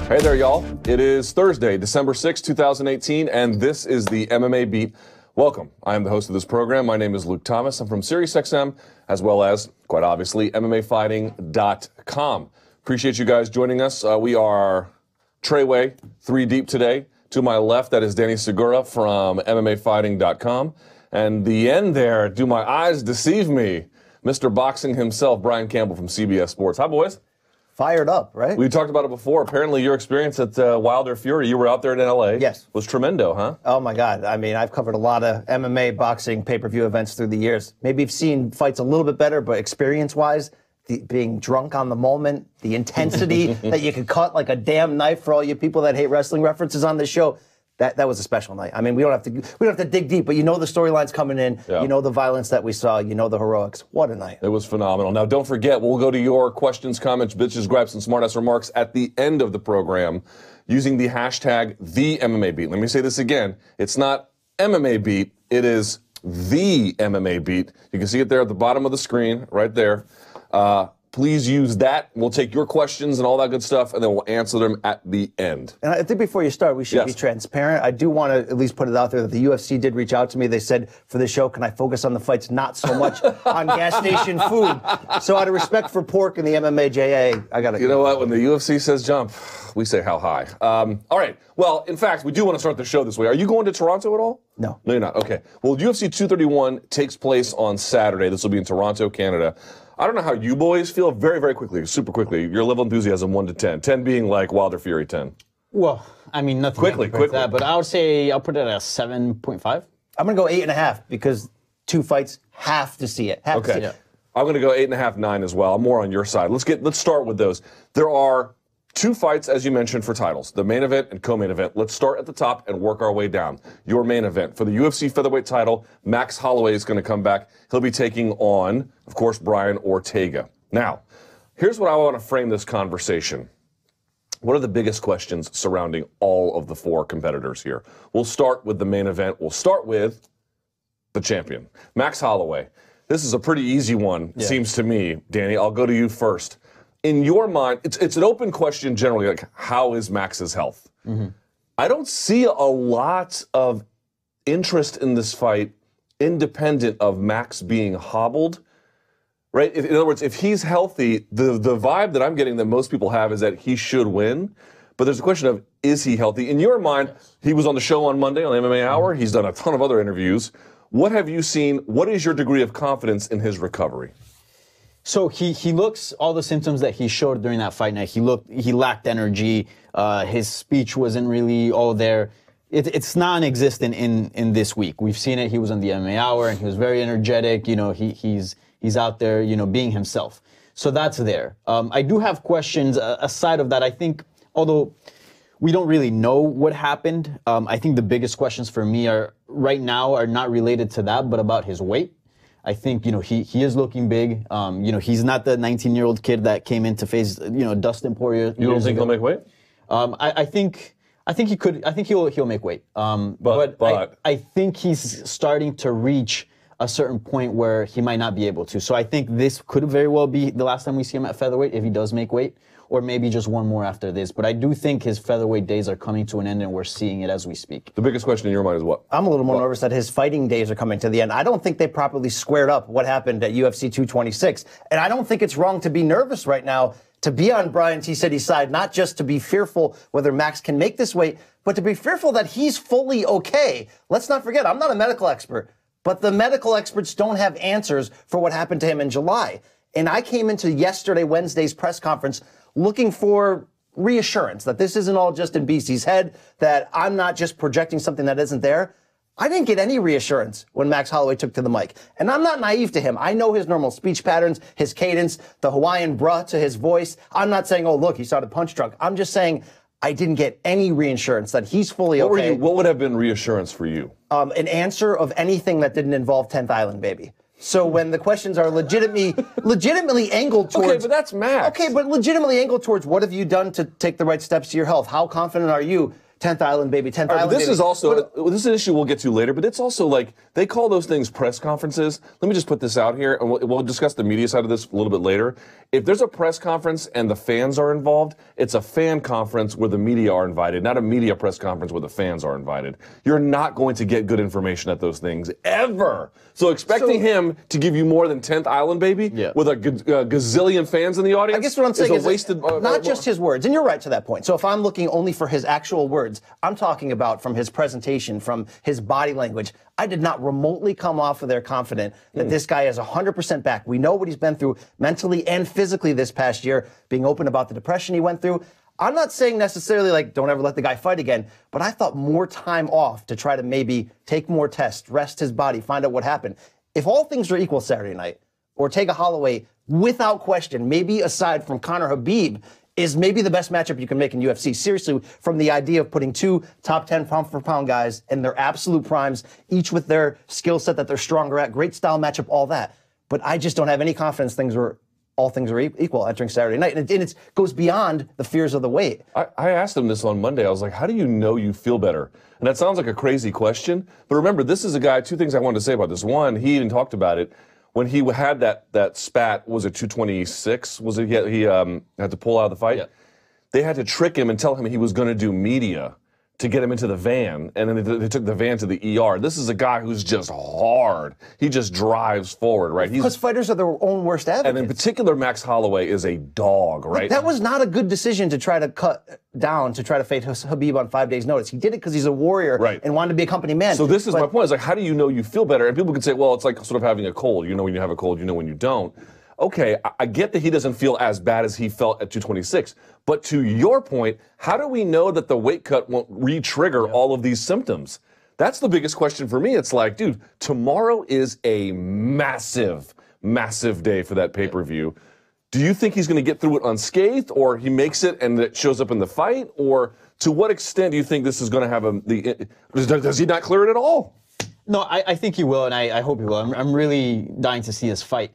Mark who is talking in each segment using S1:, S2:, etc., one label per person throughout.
S1: Hey there, y'all. It is Thursday, December 6, 2018, and this is the MMA Beat. Welcome. I am the host of this program. My name is Luke Thomas. I'm from SiriusXM, as well as, quite obviously, MMAFighting.com. Appreciate you guys joining us. We are Treyway, 3 deep today. To my left, that is Danny Segura from MMAFighting.com. And the end there, do my eyes deceive me? Mr. Boxing himself, Brian Campbell from CBS Sports. Hi, boys.
S2: Fired up, right?
S1: We talked about it before. Apparently, your experience at Wilder Fury, you were out there in L.A.
S2: Yes.
S1: Was tremendo, huh?
S2: Oh, my God. I mean, I've covered a lot of MMA, boxing, pay-per-view events through the years. Maybe I've seen fights a little bit better, but experience-wise, being drunk on the moment, the intensity that you could cut like a damn knife for all you people that hate wrestling references on this show, that was a special night. I mean, we don't have to dig deep, but you know the storylines coming in, You know the violence that we saw, you know the heroics. What a night.
S1: It was phenomenal. Now, don't forget, we'll go to your questions, comments, bitches, grabs, and smartass remarks at the end of the program using the hashtag #TheMMABeat. Let me say this again. It's not MMA Beat. It is the MMA Beat. You can see it there at the bottom of the screen, right there. Please use that. We'll take your questions and all that good stuff, and then we'll answer them at the end.
S2: And I think before you start, we should be transparent. I do want to at least put it out there that the UFC did reach out to me. They said, for this show, can I focus on the fights, not so much on gas station food? So out of respect for pork and the MMAJA, I got to...
S1: You know what? When the UFC says jump, we say how high. All right. Well, in fact, we do want to start the show this way. Are you going to Toronto at all?
S2: No.
S1: No, you're not. Okay. Well, UFC 231 takes place on Saturday. This will be in Toronto, Canada. I don't know how you boys feel. Very, very quickly, super quickly. Your level of enthusiasm, 1 to 10. 10 being like Wilder Fury 10.
S3: Well, I mean, nothing
S1: quickly.
S3: that, but I would say I'll put it at a 7.5.
S2: I'm going to go 8.5 because 2 fights, have to see it. Have to see it.
S1: I'm going to go 8.5, 9 as well. I'm more on your side. Let's start with those. There are 2 fights, as you mentioned, for titles, the main event and co-main event. Let's start at the top and work our way down. Your main event. For the UFC featherweight title, Max Holloway is going to come back. He'll be taking on, of course, Brian Ortega. Now, here's what I want to frame this conversation. What are the biggest questions surrounding all of the 4 competitors here? We'll start with the main event. We'll start with the champion, Max Holloway. This is a pretty easy one, it seems to me. Danny, I'll go to you first. In your mind, it's an open question generally, like, how is Max's health? Mm-hmm. I don't see a lot of interest in this fight independent of Max being hobbled, right? In other words, if he's healthy, the vibe that I'm getting that most people have is that he should win. But there's a question of, is he healthy? In your mind, he was on the show on Monday on MMA Hour. He's done a ton of other interviews. What have you seen? What is your degree of confidence in his recovery?
S3: So he looks all the symptoms that he showed during that fight night. He lacked energy. His speech wasn't really all there. It's non-existent in this week. We've seen it. He was on the MMA Hour and he was very energetic. You know, he's out there, you know, being himself. So that's there. I do have questions aside of that. I think, although we don't really know what happened, I think the biggest questions for me right now are not related to that, but about his weight. I think, you know, he is looking big. You know, he's not the 19-year-old kid that came in to face, you know, Dustin Poirier.
S1: You don't think he'll make weight?
S3: I think he could. I think he'll make weight. But I think he's starting to reach a certain point where he might not be able to. So I think this could very well be the last time we see him at featherweight if he does make weight, or maybe just one more after this. But I do think his featherweight days are coming to an end, and we're seeing it as we speak.
S1: The biggest question in your mind is what?
S2: I'm a little more nervous that his fighting days are coming to the end. I don't think they properly squared up what happened at UFC 226. And I don't think it's wrong to be nervous right now, to be on Brian T. Citty's side, not just to be fearful whether Max can make this weight, but to be fearful that he's fully okay. Let's not forget, I'm not a medical expert, but the medical experts don't have answers for what happened to him in July. And I came into Wednesday's press conference looking for reassurance that this isn't all just in BC's head, that I'm not just projecting something that isn't there. I didn't get any reassurance when Max Holloway took to the mic. And I'm not naive to him. I know his normal speech patterns, his cadence, the Hawaiian bruh to his voice. I'm not saying, oh, look, he started punch drunk. I'm just saying I didn't get any reassurance that he's fully okay.
S1: What would have been reassurance for you?
S2: An answer of anything that didn't involve 10th Island, baby. So when the questions are legitimately angled towards...
S1: Okay, but that's Max.
S2: Okay, but legitimately angled towards what have you done to take the right steps to your health? How confident are you? 10th Island, baby, 10th Island,
S1: this
S2: baby.
S1: is also, this is an issue we'll get to later, but it's also like, they call those things press conferences. Let me just put this out here, and we'll discuss the media side of this a little bit later. If there's a press conference and the fans are involved, it's a fan conference where the media are invited, not a media press conference where the fans are invited. You're not going to get good information at those things, ever. So expecting him to give you more than 10th Island, baby, with a gazillion fans in the audience,
S2: I guess what I'm saying is
S1: wasted,
S2: not just his words, and you're right to that point. So if I'm looking only for his actual words, I'm talking about from his presentation, from his body language. I did not remotely come off of there confident that this guy is 100% back. We know what he's been through mentally and physically this past year, being open about the depression he went through. I'm not saying necessarily like don't ever let the guy fight again, but I thought more time off to try to maybe take more tests, rest his body, find out what happened. If all things are equal Saturday night, Ortega Holloway, without question, maybe aside from Conor Khabib, is maybe the best matchup you can make in UFC. Seriously, from the idea of putting two top 10 pound-for-pound guys in their absolute primes, each with their skill set that they're stronger at, great style matchup, all that. But I just don't have any confidence all things are equal entering Saturday night. And it goes beyond the fears of the weight.
S1: I asked him this on Monday. I was like, how do you know you feel better? And that sounds like a crazy question. But remember, this is a guy, two things I wanted to say about this. One, he even talked about it. When he had that spat, was it 226? Was it he had to pull out of the fight?
S3: Yeah.
S1: They had to trick him and tell him he was going to do media to get him into the van, and then they took the van to the ER. This is a guy who's just hard. He just drives forward, right?
S2: Because fighters are their own worst advocates.
S1: And in particular, Max Holloway is a dog, right?
S2: That was not a good decision to try to cut down to try to fight Khabib on 5 days' notice. He did it because he's a warrior and wanted to be a company man.
S1: So this is my point. Is like, how do you know you feel better? And people can say, well, it's like sort of having a cold. You know when you have a cold, you know when you don't. Okay, I get that he doesn't feel as bad as he felt at 226. But to your point, how do we know that the weight cut won't re-trigger all of these symptoms? That's the biggest question for me. It's like, dude, tomorrow is a massive, massive day for that pay-per-view. Do you think he's going to get through it unscathed, or he makes it and it shows up in the fight? Or to what extent do you think this is going to have does he not clear it at all?
S3: No, I think he will, and I hope he will. I'm really dying to see this fight.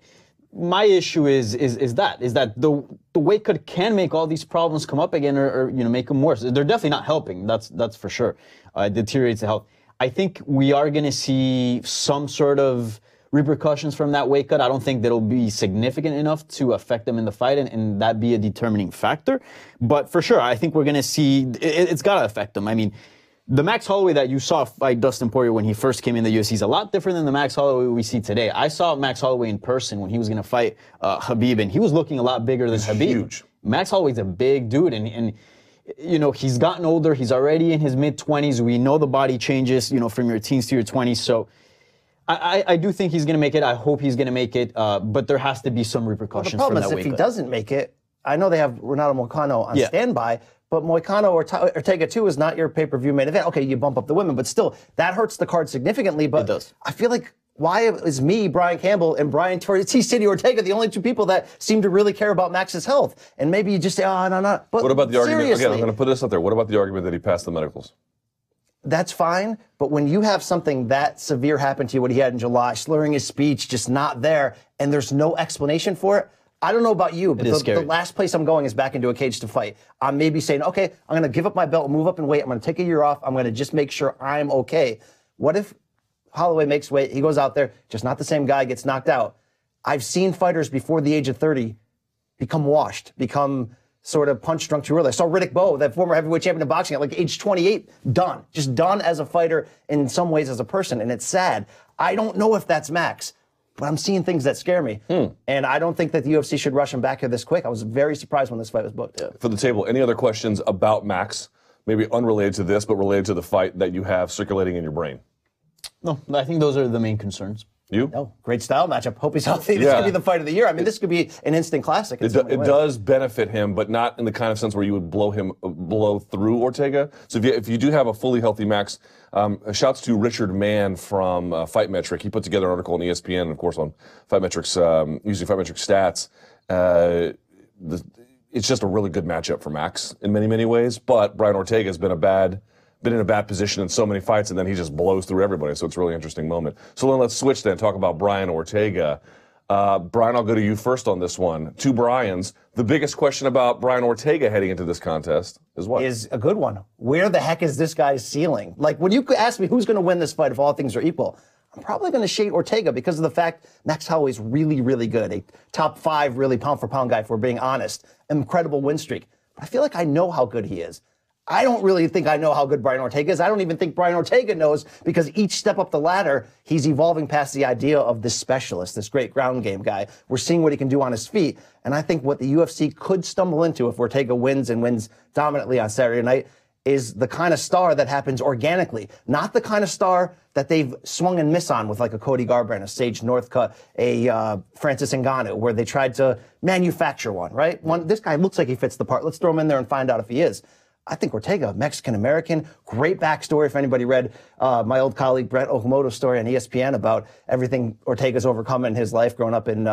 S3: My issue is that the weight cut can make all these problems come up again, or make them worse. They're definitely not helping. That's for sure. It deteriorates the health. I think we are going to see some sort of repercussions from that weight cut. I don't think that'll be significant enough to affect them in the fight and that be a determining factor. But for sure, I think we're going to see it's got to affect them. I mean, the Max Holloway that you saw fight Dustin Poirier when he first came in the UFC is a lot different than the Max Holloway we see today. I saw Max Holloway in person when he was going to fight Khabib, and he was looking a lot bigger than Khabib.
S1: Huge.
S3: Max Holloway's a big dude, and he's gotten older. He's already in his mid-20s. We know the body changes, from your teens to your 20s. So I do think he's going to make it. I hope he's going to make it. But there has to be some repercussions
S2: from that weight cut.
S3: The problem is
S2: if he doesn't make it, I know they have Renato Moicano on standby, but Moicano or Ortega 2 is not your pay-per-view main event. Okay, you bump up the women, but still, that hurts the card significantly. But
S3: it does.
S2: I feel like, why is me, Brian Campbell, and Brian T-City Ortega the only two people that seem to really care about Max's health? And maybe you just say, oh, no. But
S1: what about the argument?
S2: Seriously,
S1: Again, I'm going to put this out there. What about the argument that he passed the medicals?
S2: That's fine, but when you have something that severe happen to you, what he had in July, slurring his speech, just not there, and there's no explanation for it, I don't know about you, but the last place I'm going is back into a cage to fight. I'm maybe saying, okay, I'm going to give up my belt, move up in weight. I'm going to take a year off. I'm going to just make sure I'm okay. What if Holloway makes weight, he goes out there, just not the same guy, gets knocked out? I've seen fighters before the age of 30 become washed, become sort of punch drunk too early. I saw Riddick Bowe, that former heavyweight champion of boxing, at like age 28, done. Just done as a fighter, in some ways as a person, and it's sad. I don't know if that's Max. But I'm seeing things that scare me. And I don't think that the UFC should rush him back here this quick. I was very surprised when this fight was booked.
S1: For the table, any other questions about Max, maybe unrelated to this, but related to the fight that you have circulating in your brain?
S3: No, I think those are the main concerns.
S1: You?
S2: No, great style matchup. Hope he's healthy. This could be the fight of the year. I mean, this could be an instant classic.
S1: It does benefit him, but not in the kind of sense where you would blow through Ortega. So if you do have a fully healthy Max, shouts to Richard Mann from Fightmetric. He put together an article on ESPN, and of course on Fightmetric's, using Fightmetric stats. It's just a really good matchup for Max in many, many ways. But Brian Ortega has been in a bad position in so many fights, and then he just blows through everybody. So it's a really interesting moment. So then let's switch then, talk about Brian Ortega. Brian, I'll go to you first on this one. Two Brians. The biggest question about Brian Ortega heading into this contest is what?
S2: Is a good one. Where the heck is this guy's ceiling? Like, when you ask me who's going to win this fight if all things are equal, I'm probably going to shade Ortega because of the fact Max Holloway's really, really good. A top 5 really pound-for-pound guy, if we're being honest. Incredible win streak. But I feel like I know how good he is. I don't really think I know how good Brian Ortega is. I don't even think Brian Ortega knows, because each step up the ladder, he's evolving past the idea of this specialist, this great ground game guy. We're seeing what he can do on his feet. And I think what the UFC could stumble into if Ortega wins and wins dominantly on Saturday night is the kind of star that happens organically, not the kind of star that they've swung and miss on with like a Cody Garbrandt, a Sage Northcutt, a Francis Ngannou, where they tried to manufacture one, right? This guy looks like he fits the part. Let's throw him in there and find out if he is. I think Ortega, Mexican-American, great backstory. If anybody read my old colleague Brent Okamoto's story on ESPN about everything Ortega's overcome in his life growing up in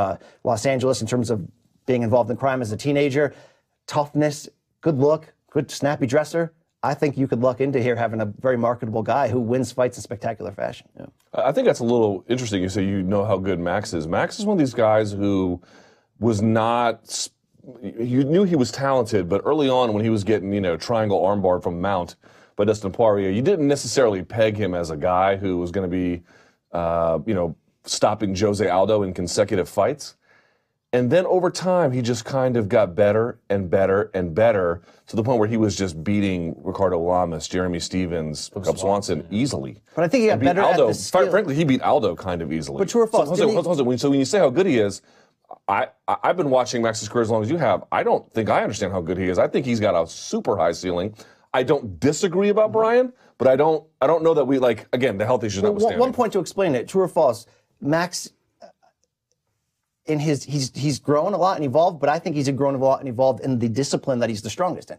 S2: Los Angeles in terms of being involved in crime as a teenager, toughness, good look, good snappy dresser. I think you could luck into here having a very marketable guy who wins fights in spectacular fashion.
S1: Yeah. I think that's a little interesting. You say you know how good Max is. Max is one of these guys who was not... You knew he was talented, but early on when he was getting, triangle armbar from Mount by Dustin Poirier, you didn't necessarily peg him as a guy who was going to be, stopping Jose Aldo in consecutive fights. And then over time, he just kind of got better and better and better to the point where he was just beating Ricardo Lamas, Jeremy Stevens, Cub Swanson easily.
S2: But I think he got better
S1: Aldo,
S2: at the skill.
S1: Frankly, he beat Aldo kind of easily.
S2: But true or false?
S1: So when you say how good he is, I've been watching Max's career as long as you have. I don't think I understand how good he is. I think he's got a super high ceiling. I don't disagree about Brian, but I don't know that we, again, the health issues notwithstanding.
S2: One point to explain it, true or false, Max, he's grown a lot and evolved, but I think he's grown a lot and evolved in the discipline that he's the strongest in.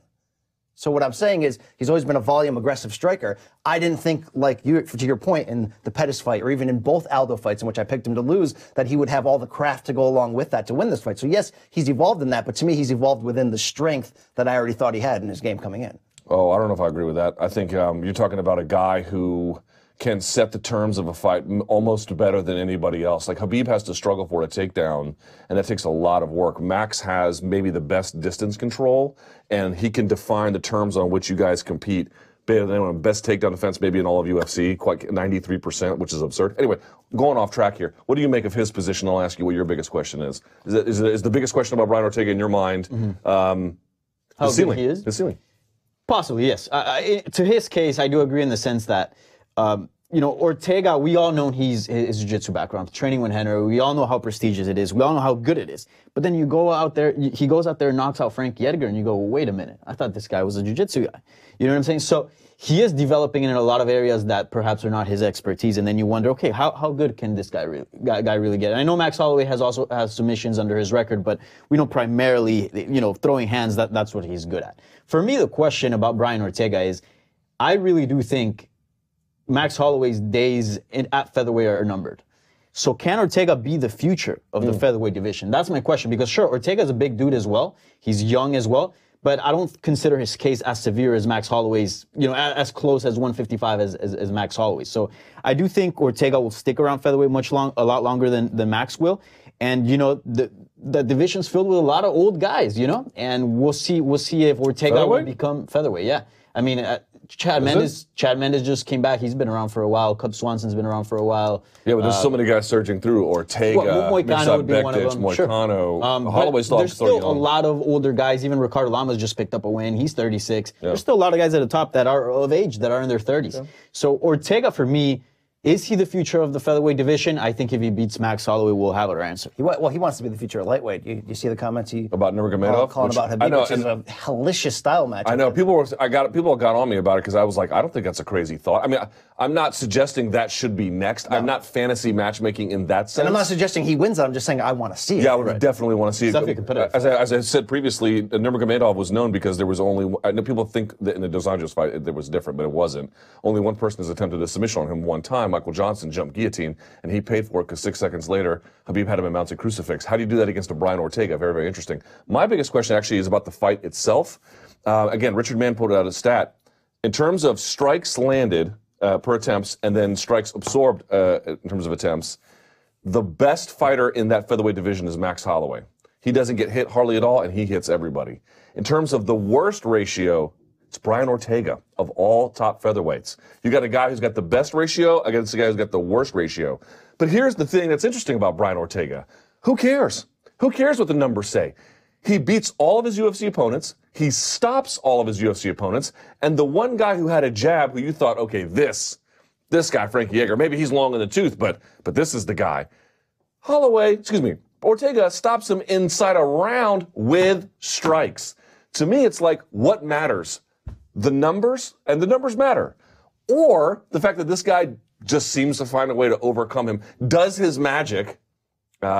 S2: So what I'm saying is he's always been a volume aggressive striker. I didn't think, to your point, in the Pettis fight or even in both Aldo fights in which I picked him to lose, that he would have all the craft to go along with that to win this fight. So yes, he's evolved in that, but to me he's evolved within the strength that I already thought he had in his game coming in.
S1: Oh, I don't know if I agree with that. I think you're talking about a guy who can set the terms of a fight almost better than anybody else. Like Khabib has to struggle for a takedown, and that takes a lot of work. Max has maybe the best distance control, and he can define the terms on which you guys compete better than anyone. Best takedown defense maybe in all of UFC, quite 93%, which is absurd. Anyway, going off track here, what do you make of his position? I'll ask you what your biggest question is. Is the biggest question about Brian Ortega in your mind
S3: how
S1: his ceiling?
S3: Good he is?
S1: His ceiling.
S3: Possibly, yes. To his case, I do agree in the sense that, Ortega, we all know his jiu-jitsu background, training with Henry. We all know how prestigious it is. We all know how good it is. But then you go out there, he goes out there and knocks out Frankie Edgar, and you go, well, wait a minute. I thought this guy was a jiu-jitsu guy. You know what I'm saying? So he is developing in a lot of areas that perhaps are not his expertise, and then you wonder, okay, how good can this guy really get? And I know Max Holloway has submissions under his record, but we know primarily, throwing hands, that's what he's good at. For me, the question about Brian Ortega is, I really do think Max Holloway's days at featherweight are numbered. So can Ortega be the future of the featherweight division? That's my question, because sure, Ortega's a big dude as well. He's young as well, but I don't consider his case as severe as Max Holloway's, as close as 155 as Max Holloway. So I do think Ortega will stick around featherweight a lot longer than Max will. And, the division's filled with a lot of old guys, and we'll see if Ortega will become featherweight. Yeah. I mean, Chad Mendes just came back. He's been around for a while. Cub Swanson's been around for a while.
S1: Yeah, but there's so many guys surging through. Ortega,
S3: Moicano would be one of them.
S1: Moicano, Holloway's still
S3: there's still a lot of older guys. Even Ricardo Lamas just picked up a win. He's 36. Yeah. There's still a lot of guys at the top that are of age, that are in their 30s. Yeah. So Ortega, for me, is he the future of the featherweight division? I think if he beats Max Holloway, we'll have our answer.
S2: He wants to be the future of lightweight. You see the comments
S1: about Nurmagomedov,
S2: calling about Khabib, which is a hellacious style match.
S1: I know people got on me about it because I was like, I don't think that's a crazy thought. I mean, I'm not suggesting that should be next. No. I'm not fantasy matchmaking in that sense.
S2: And I'm not suggesting he wins it. I'm just saying I want to see it.
S1: Yeah, I would definitely want to see it. As I said previously, Nurmagomedov was known because there was only. I know people think that in the Dos Anjos fight it was different, but it wasn't. Only one person has attempted a submission on him one time. Michael Johnson jumped guillotine, and he paid for it because 6 seconds later, Khabib had him in mounted crucifix. How do you do that against a Brian Ortega? Very, very interesting. My biggest question actually is about the fight itself. Again, Richard Mann put out a stat. In terms of strikes landed per attempts and then strikes absorbed in terms of attempts, the best fighter in that featherweight division is Max Holloway. He doesn't get hit hardly at all, and he hits everybody. In terms of the worst ratio, it's Brian Ortega of all top featherweights. You got a guy who's got the best ratio against a guy who's got the worst ratio. But here's the thing that's interesting about Brian Ortega. Who cares? Who cares what the numbers say? He beats all of his UFC opponents. He stops all of his UFC opponents. And the one guy who had a jab who you thought, okay, this guy, Frankie Edgar, maybe he's long in the tooth, but this is the guy. Ortega stops him inside a round with strikes. To me, it's like, what matters? The numbers, and the numbers matter. Or the fact that this guy just seems to find a way to overcome him. Does his magic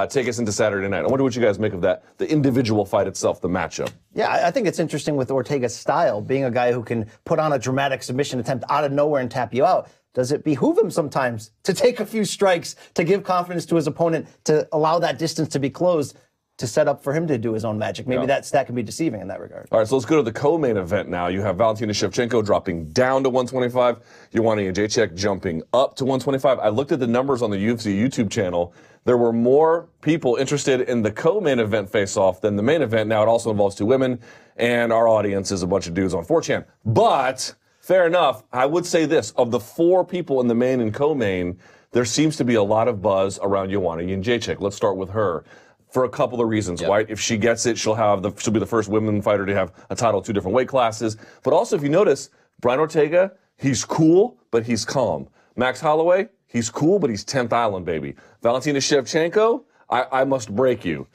S1: take us into Saturday night? I wonder what you guys make of that, the individual fight itself, the matchup.
S2: Yeah, I think it's interesting with Ortega's style, being a guy who can put on a dramatic submission attempt out of nowhere and tap you out. Does it behoove him sometimes to take a few strikes, to give confidence to his opponent, to allow that distance to be closed, to set up for him to do his own magic? Maybe that stat can be deceiving in that regard.
S1: All right, so let's go to the co-main event now. You have Valentina Shevchenko dropping down to 125. Joanna Jędrzejczyk jumping up to 125. I looked at the numbers on the UFC YouTube channel. There were more people interested in the co-main event face-off than the main event. Now, it also involves two women, and our audience is a bunch of dudes on 4chan. But fair enough. I would say this. Of the four people in the main and co-main, there seems to be a lot of buzz around Joanna Jędrzejczyk. Let's start with her for a couple of reasons, right? If she gets it, she'll be the first women fighter to have a title, 2 different weight classes. But also, if you notice, Brian Ortega, he's cool, but he's calm. Max Holloway, he's cool, but he's 10th Island, baby. Valentina Shevchenko, I must break you.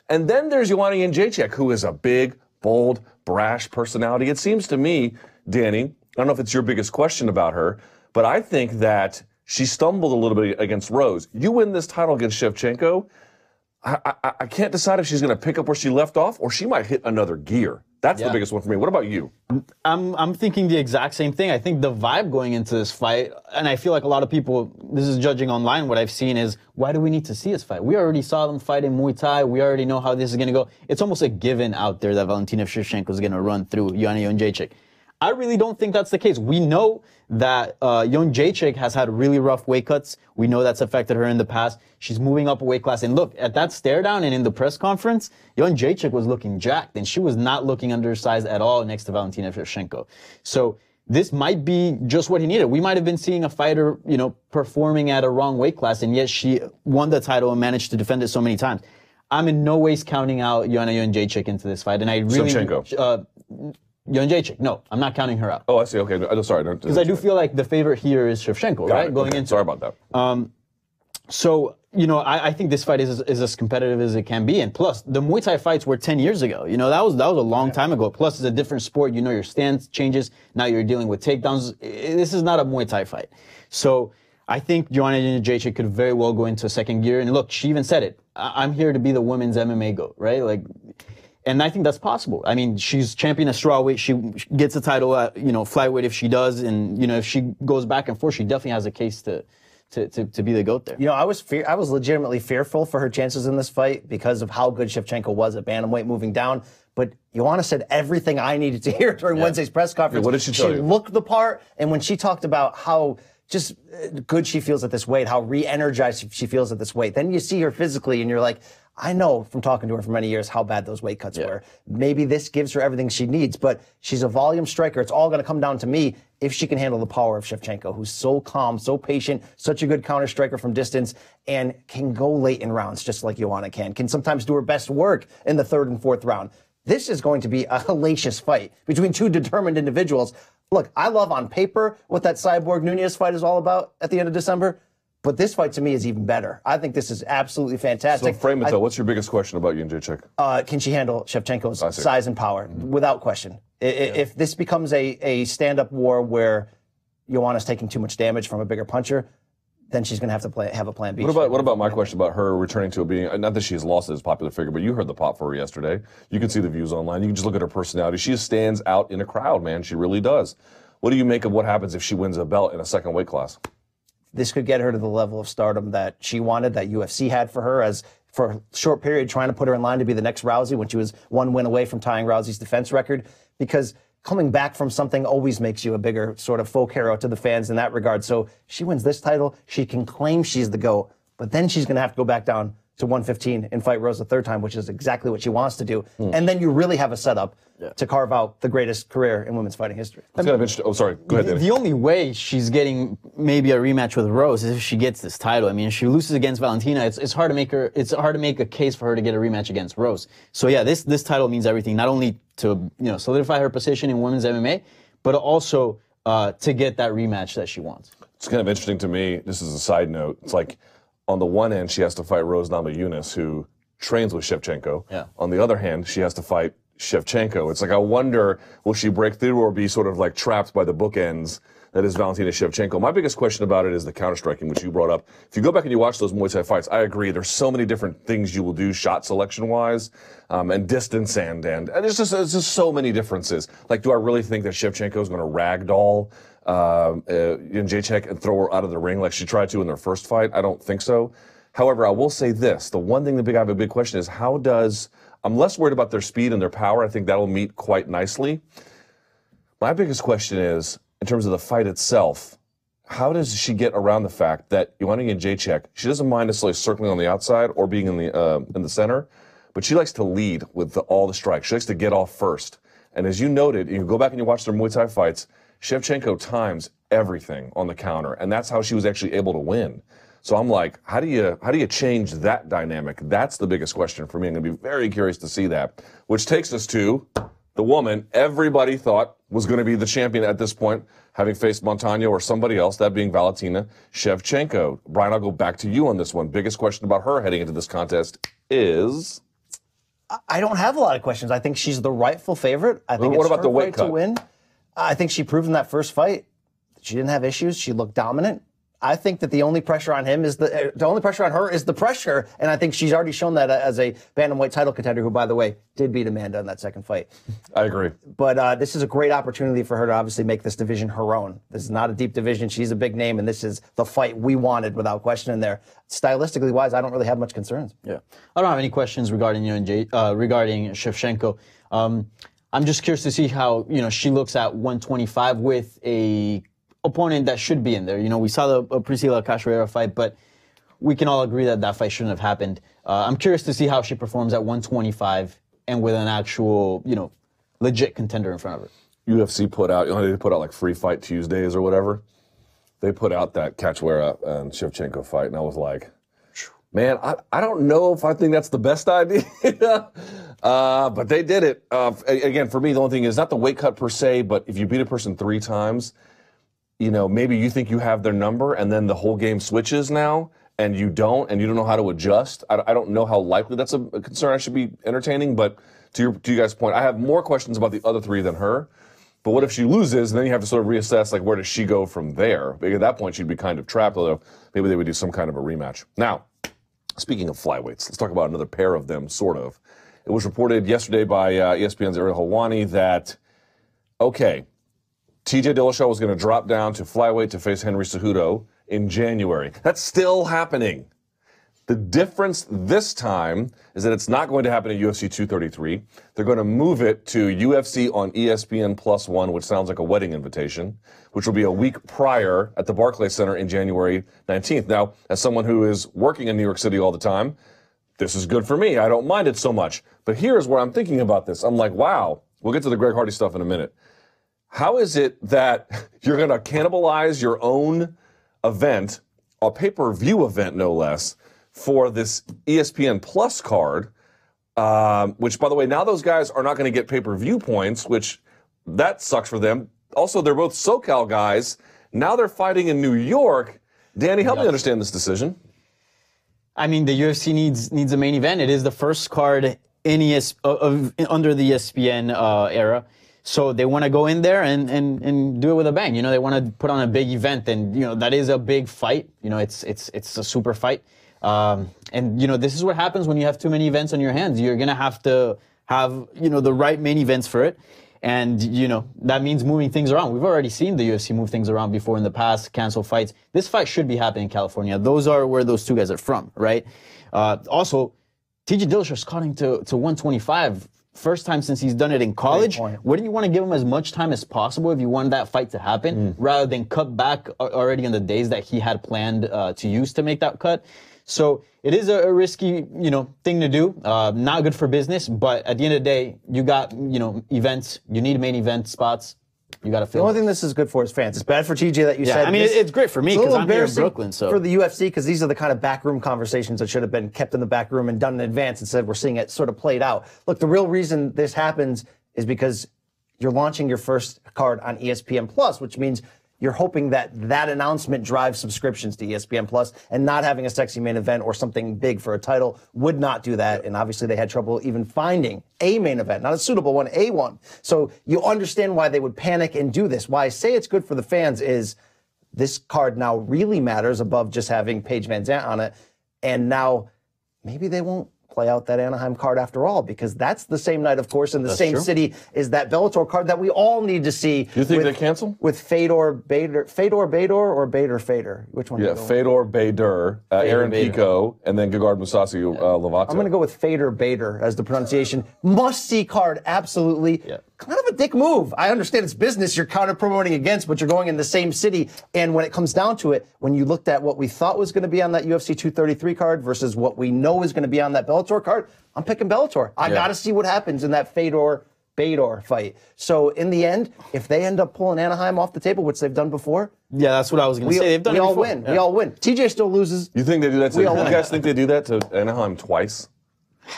S1: And then there's Joanna Jędrzejczyk, who is a big, bold, brash personality. It seems to me, Danny, I don't know if it's your biggest question about her, but I think that she stumbled a little bit against Rose. You win this title against Shevchenko, I can't decide if she's going to pick up where she left off or she might hit another gear. That's the biggest one for me. What about you?
S3: I'm thinking the exact same thing. I think the vibe going into this fight, and I feel like a lot of people, this is judging online, what I've seen is, why do we need to see this fight? We already saw them fight in Muay Thai. We already know how this is going to go. It's almost a given out there that Valentina Shevchenko is going to run through Joanna Jędrzejczyk. I really don't think that's the case. We know that Jędrzejczyk has had really rough weight cuts. We know that's affected her in the past. She's moving up a weight class. And look, at that stare down and in the press conference, Jędrzejczyk was looking jacked, and she was not looking undersized at all next to Valentina Shevchenko. So this might be just what he needed. We might have been seeing a fighter, performing at a wrong weight class, and yet she won the title and managed to defend it so many times. I'm in no ways counting out Joanna Jędrzejczyk into this fight, and I really
S1: Shevchenko.
S3: Jędrzejczyk, no, I'm not counting her out.
S1: Oh, I see. Okay, no, sorry.
S3: Because I do feel like the favorite here is Shevchenko, right?
S1: Going into. Sorry about that.
S3: So, I think this fight is as competitive as it can be. And plus, the Muay Thai fights were 10 years ago. That was a long time ago. Plus, it's a different sport. Your stance changes. Now you're dealing with takedowns. This is not a Muay Thai fight. So I think Joanna Jędrzejczyk could very well go into second gear. And look, she even said it. I'm here to be the women's MMA GOAT, right? And I think that's possible. I mean, she's champion at strawweight. She gets a title at, flyweight if she does. And, if she goes back and forth, she definitely has a case to be the GOAT there.
S2: I was legitimately fearful for her chances in this fight because of how good Shevchenko was at bantamweight moving down. But Joanna said everything I needed to hear during Wednesday's press conference.
S1: What did she tell you?
S2: She looked the part, and when she talked about how just good she feels at this weight, how re-energized she feels at this weight, then you see her physically, and you're like, I know from talking to her for many years how bad those weight cuts were. Maybe this gives her everything she needs, but she's a volume striker. It's all going to come down to me if she can handle the power of Shevchenko, who's so calm, so patient, such a good counter striker from distance, and can go late in rounds just like Joanna can sometimes do her best work in the 3rd and 4th round. This is going to be a hellacious fight between two determined individuals. Look, I love on paper what that Cyborg Nunez fight is all about at the end of December. But this fight, to me, is even better. I think this is absolutely fantastic.
S1: So frame it, though. What's your biggest question about Jędrzejczyk?
S2: Can she handle Shevchenko's size and power? Without question. If this becomes a stand-up war where Joanna's taking too much damage from a bigger puncher, then she's going to have to have a plan B.
S1: What about my question about her returning to being, not that she has lost as popular figure, but you heard the pop for her yesterday. You can see the views online. You can just look at her personality. She stands out in a crowd, man. She really does. What do you make of what happens if she wins a belt in a second weight class?
S2: This could get her to the level of stardom that she wanted, that UFC had for her, as for a short period trying to put her in line to be the next Rousey when she was one win away from tying Rousey's defense record. Because coming back from something always makes you a bigger sort of folk hero to the fans in that regard. So she wins this title. She can claim she's the GOAT. But then she's going to have to go back down to 115 and fight Rose a third time, which is exactly what she wants to do. And then you really have a setup to carve out the greatest career in women's fighting history.
S1: It's kind of interesting. Oh, sorry. Go ahead, Danny.
S3: The only way she's getting maybe a rematch with Rose is if she gets this title. I mean, if she loses against Valentina, it's hard to make her. It's hard to make a case for her to get a rematch against Rose. So yeah, this title means everything. Not only to solidify her position in women's MMA, but also to get that rematch that she wants.
S1: It's kind of interesting to me. This is a side note. It's like, on the one hand, she has to fight Rose Namajunas, who trains with Shevchenko.
S3: Yeah.
S1: On the other hand, she has to fight Shevchenko. It's like, I wonder, will she break through or be sort of like trapped by the bookends that is Valentina Shevchenko? My biggest question about it is the counter-striking, which you brought up. If you go back and you watch those Muay Thai fights, I agree. There's so many different things you will do shot selection-wise, and distance, and there's just so many differences. Like, do I really think that Shevchenko is going to ragdoll Jacek and throw her out of the ring like she tried to in their first fight? I don't think so. However, I will say this. The one thing I have a big question is, I'm less worried about their speed and their power. I think that'll meet quite nicely. My biggest question is, in terms of the fight itself, how does she get around the fact that Joanna Jacek, she doesn't mind necessarily circling on the outside or being in the center, but she likes to lead with all the strikes. She likes to get off first. And as you noted, you go back and you watch their Muay Thai fights, Shevchenko times everything on the counter, and that's how she was actually able to win. So I'm like, how do you change that dynamic? That's the biggest question for me. I'm going to be very curious to see that, which takes us to the woman everybody thought was going to be the champion at this point, having faced Montano or somebody else, that being Valentina Shevchenko. Brian, I'll go back to you on this one. Biggest question about her heading into this contest is?
S2: I don't have a lot of questions. I think she's the rightful favorite. I think
S1: what
S2: it's
S1: about
S2: her
S1: the weight
S2: fight
S1: cut?
S2: to win. I think she proved in that first fight that she didn't have issues. She looked dominant. I think that the only pressure on him is the only pressure on her is the pressure, and I think she's already shown that as a bantamweight title contender, who, by the way, did beat Amanda in that second fight.
S1: I agree.
S2: But this is a great opportunity for her to obviously make this division her own. This is not a deep division. She's a big name, and this is the fight we wanted without question in there. Stylistically wise, I don't really have much concerns.
S3: Yeah, I don't have any questions regarding regarding Shevchenko. I'm just curious to see how she looks at 125 with a opponent that should be in there. We saw the Priscilla Cachoeira fight, but we can all agree that fight shouldn't have happened. I'm curious to see how she performs at 125 and with an actual, legit contender in front of her.
S1: UFC put out, they put out like Free Fight Tuesdays or whatever. They put out that Cachoeira and Shevchenko fight, and I was like, man, I don't know if I think that's the best idea. But they did it. Again, for me, the only thing is not the weight cut per se, but if you beat a person 3 times, maybe you think you have their number, and then the whole game switches now, and you don't know how to adjust. I don't know how likely that's a concern I should be entertaining, but to you guys' point, I have more questions about the other 3 than her. But what if she loses, and then you have to sort of reassess, like, where does she go from there? Because at that point, she'd be kind of trapped, although maybe they would do some kind of a rematch. Now, speaking of flyweights, let's talk about another pair of them, sort of. It was reported yesterday by ESPN's Ariel Helwani that, okay, TJ Dillashaw was going to drop down to flyweight to face Henry Cejudo in January. That's still happening. The difference this time is that it's not going to happen at UFC 233. They're going to move it to UFC on ESPN +1, which sounds like a wedding invitation, which will be a week prior at the Barclays Center in January 19th. Now, as someone who is working in New York City all the time, this is good for me. I don't mind it so much. But here's where I'm thinking about this. I'm like, wow, we'll get to the Greg Hardy stuff in a minute. How is it that you're going to cannibalize your own event, a pay-per-view event no less, for this ESPN Plus card, which, by the way, now those guys are not going to get pay-per-view points, which that sucks for them. Also, they're both SoCal guys. Now they're fighting in New York. Danny, help me understand this decision.
S3: I mean, the UFC needs a main event. It is the first card in under the ESPN era. So they want to go in there and do it with a bang. They want to put on a big event, and that is a big fight. It's a super fight. And this is what happens when you have too many events on your hands. You're gonna have to have the right main events for it, and that means moving things around. We've already seen the UFC move things around before in the past, cancel fights. This fight should be happening in California. Those are where those 2 guys are from, right? Also, TJ Dillashaw is cutting to 125. First time since he's done it in college. Wouldn't you want to give him as much time as possible if you want that fight to happen, rather than cut back already on the days that he had planned to use to make that cut? So it is a risky, thing to do. Not good for business, but at the end of the day, you got, events. You need main event spots. You got to fill.
S2: The only thing this is good for is fans. It's bad for TJ that you said.
S3: I mean, it's great for me because I'm here in Brooklyn. So
S2: for the UFC, because these are the kind of backroom conversations that should have been kept in the back room and done in advance. Instead, we're seeing it sort of played out. Look, the real reason this happens is because you're launching your first card on ESPN Plus, which means you're hoping that announcement drives subscriptions to ESPN Plus, and not having a sexy main event or something big for a title would not do that. And obviously they had trouble even finding a main event, not a suitable one, a one. So you understand why they would panic and do this. Why I say it's good for the fans is this card now really matters above just having Paige Van Zandt on it. And now maybe they won't play out that Anaheim card after all, because that's the same night, of course, in the same city is that Bellator card that we all need to see.
S1: You think they cancel?
S2: With Fedor Bader or Bader Fader? Which one?
S1: Yeah, Fedor Bader, Aaron Pico, and then Gegard Mousasi Lovato.
S2: I'm going to go with Fedor Bader as the pronunciation. Must-see card, absolutely. Yeah. Kind of a dick move. I understand it's business you're counter-promoting against, but you're going in the same city. And when it comes down to it, when you looked at what we thought was going to be on that UFC 233 card versus what we know is going to be on that Bellator card, I'm picking Bellator. I got to see what happens in that Fedor-Bader fight. So in the end, if they end up pulling Anaheim off the table, which they've done before,
S3: yeah, that's what I was going to say. They've done it before.
S2: Win. Yeah. We all win. TJ still loses.
S1: You think they do that? You guys think they do that to Anaheim twice?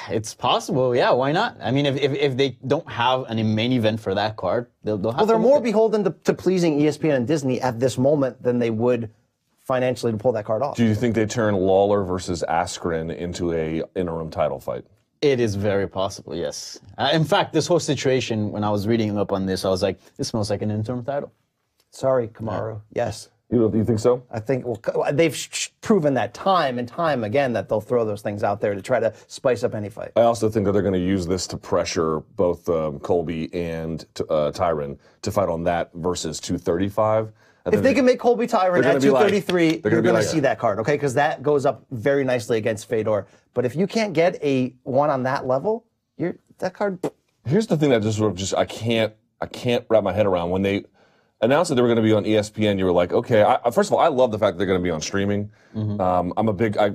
S3: It's possible, yeah. Why not? I mean, if they don't have a main event for that card, they'll have.
S2: Well, they're more beholden to pleasing ESPN and Disney at this moment than they would financially to pull that card off.
S1: Do you think they turn Lawler versus Askren into a interim title fight?
S3: It is very possible, yes. In fact, this whole situation, when I was reading up on this, I was like, this smells like an interim title.
S2: Sorry, Kamaru. Yes.
S1: You think so?
S2: I think they've proven that time and time again that they'll throw those things out there to try to spice up any fight.
S1: I also think that they're going to use this to pressure both Colby and Tyron to fight on that versus 235.
S2: If they can make Colby Tyron at 233, you're going to see that card, okay? Because that goes up very nicely against Fedor. But if you can't get a one on that level, that card.
S1: Here's the thing that I can't wrap my head around. When they announced that they were going to be on ESPN, you were like, okay. First of all, I love the fact that they're going to be on streaming. Mm-hmm.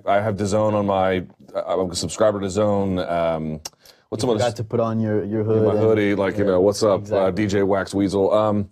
S1: I have DAZN on I'm a subscriber to DAZN. What's some of this?
S3: You got to put on your hood.
S1: My hoodie, what's up, exactly. DJ Wax Weasel.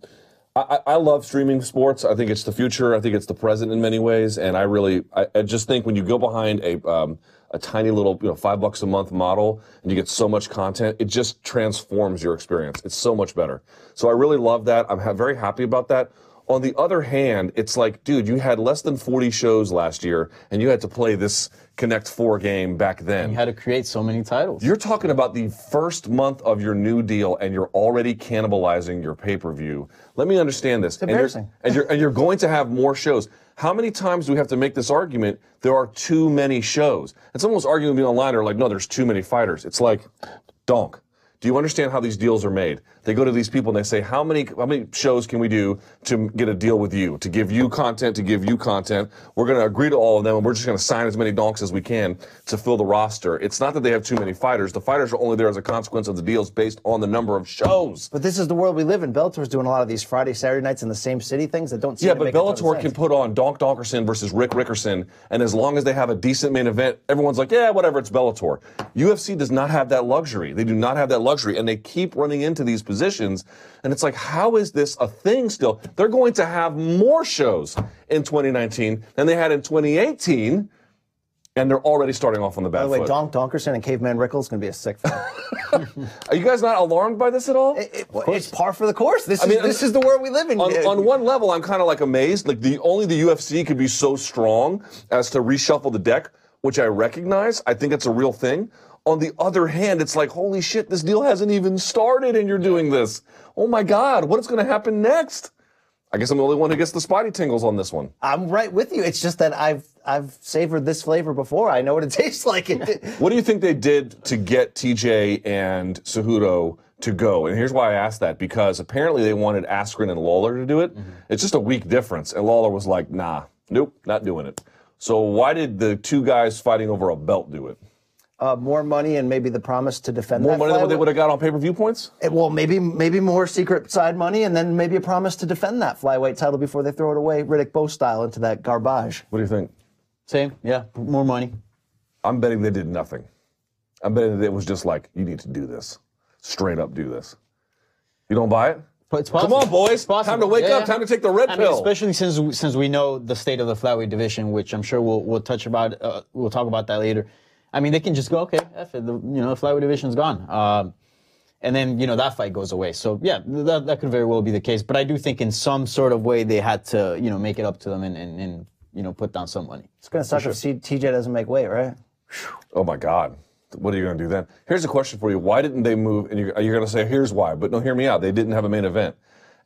S1: I love streaming sports. I think it's the future. I think it's the present in many ways. And I just think when you go behind a tiny little, $5 a month model and you get so much content, it just transforms your experience. It's so much better. So I really love that. I'm very happy about that. On the other hand, it's like, dude, you had less than 40 shows last year and you had to play this Connect 4 game back then.
S3: And you had to create so many titles.
S1: You're talking about the first month of your new deal and you're already cannibalizing your pay-per-view. Let me understand this.
S2: It's embarrassing.
S1: And you're going to have more shows. How many times do we have to make this argument? There are too many shows. And someone was arguing with me online, they're like, no, there's too many fighters. It's like, donk. Do you understand how these deals are made? They go to these people and they say, how many shows can we do to get a deal with you, to give you content, We're going to agree to all of them, and we're just going to sign as many donks as we can to fill the roster. It's not that they have too many fighters. The fighters are only there as a consequence of the deals based on the number of shows.
S2: But this is the world we live in. Bellator's doing a lot of these Friday, Saturday nights in the same city things that don't seem to make a ton of sense.
S1: Yeah, but Bellator can put on Donk Donkerson versus Rick Rickerson, and as long as they have a decent main event, everyone's like, yeah, whatever, it's Bellator. UFC does not have that luxury. They do not have that luxury, and they keep running into these positions. And it's like, how is this a thing still? They're going to have more shows in 2019 than they had in 2018, and they're already starting off on the bad foot.
S2: By the way, Donk Donkerson and Caveman Rickles is going to be a sick fight.
S1: Are you guys not alarmed by this at all?
S2: It's par for the course. This is the world we live in.
S1: On one level, I'm kind of like amazed. Like only the UFC could be so strong as to reshuffle the deck, which I recognize. I think it's a real thing. On the other hand, it's like, holy shit, this deal hasn't even started and you're doing this. Oh my God, what is going to happen next? I guess I'm the only one who gets the spidey tingles on this one.
S2: I'm right with you. It's just that I've savored this flavor before. I know what it tastes like.
S1: What do you think they did to get TJ and Cejudo to go? And here's why I asked that, because apparently they wanted Askren and Lawler to do it. Mm-hmm. It's just a week difference. And Lawler was like, nah, nope, not doing it. So why did the two guys fighting over a belt do it?
S2: More money and maybe the promise to defend
S1: more
S2: that
S1: money
S2: flyweight.
S1: than what they would have got on pay-per-view points?
S2: Well, maybe more secret side money and then maybe a promise to defend that flyweight title before they throw it away Riddick Bowe style into that garbage.
S1: What do you think?
S3: Same, yeah, more money.
S1: I'm betting they did nothing. I'm betting that it was just like, you need to do this. Straight up do this. You don't buy it?
S3: But it's possible.
S1: Come on, boys. Time to wake up. Time to take the red pill.
S3: Especially since we know the state of the flyweight division, which I'm sure we'll talk about that later. I mean, they can just go, okay, F it. The flyweight division's gone. And then, that fight goes away. So, yeah, that could very well be the case. But I do think in some sort of way they had to, make it up to them and put down some money.
S2: It's going to suck if TJ doesn't make weight, right?
S1: Oh, my God. What are you going to do then? Here's a question for you. Why didn't they move? And you're going to say, here's why. But no, hear me out. They didn't have a main event.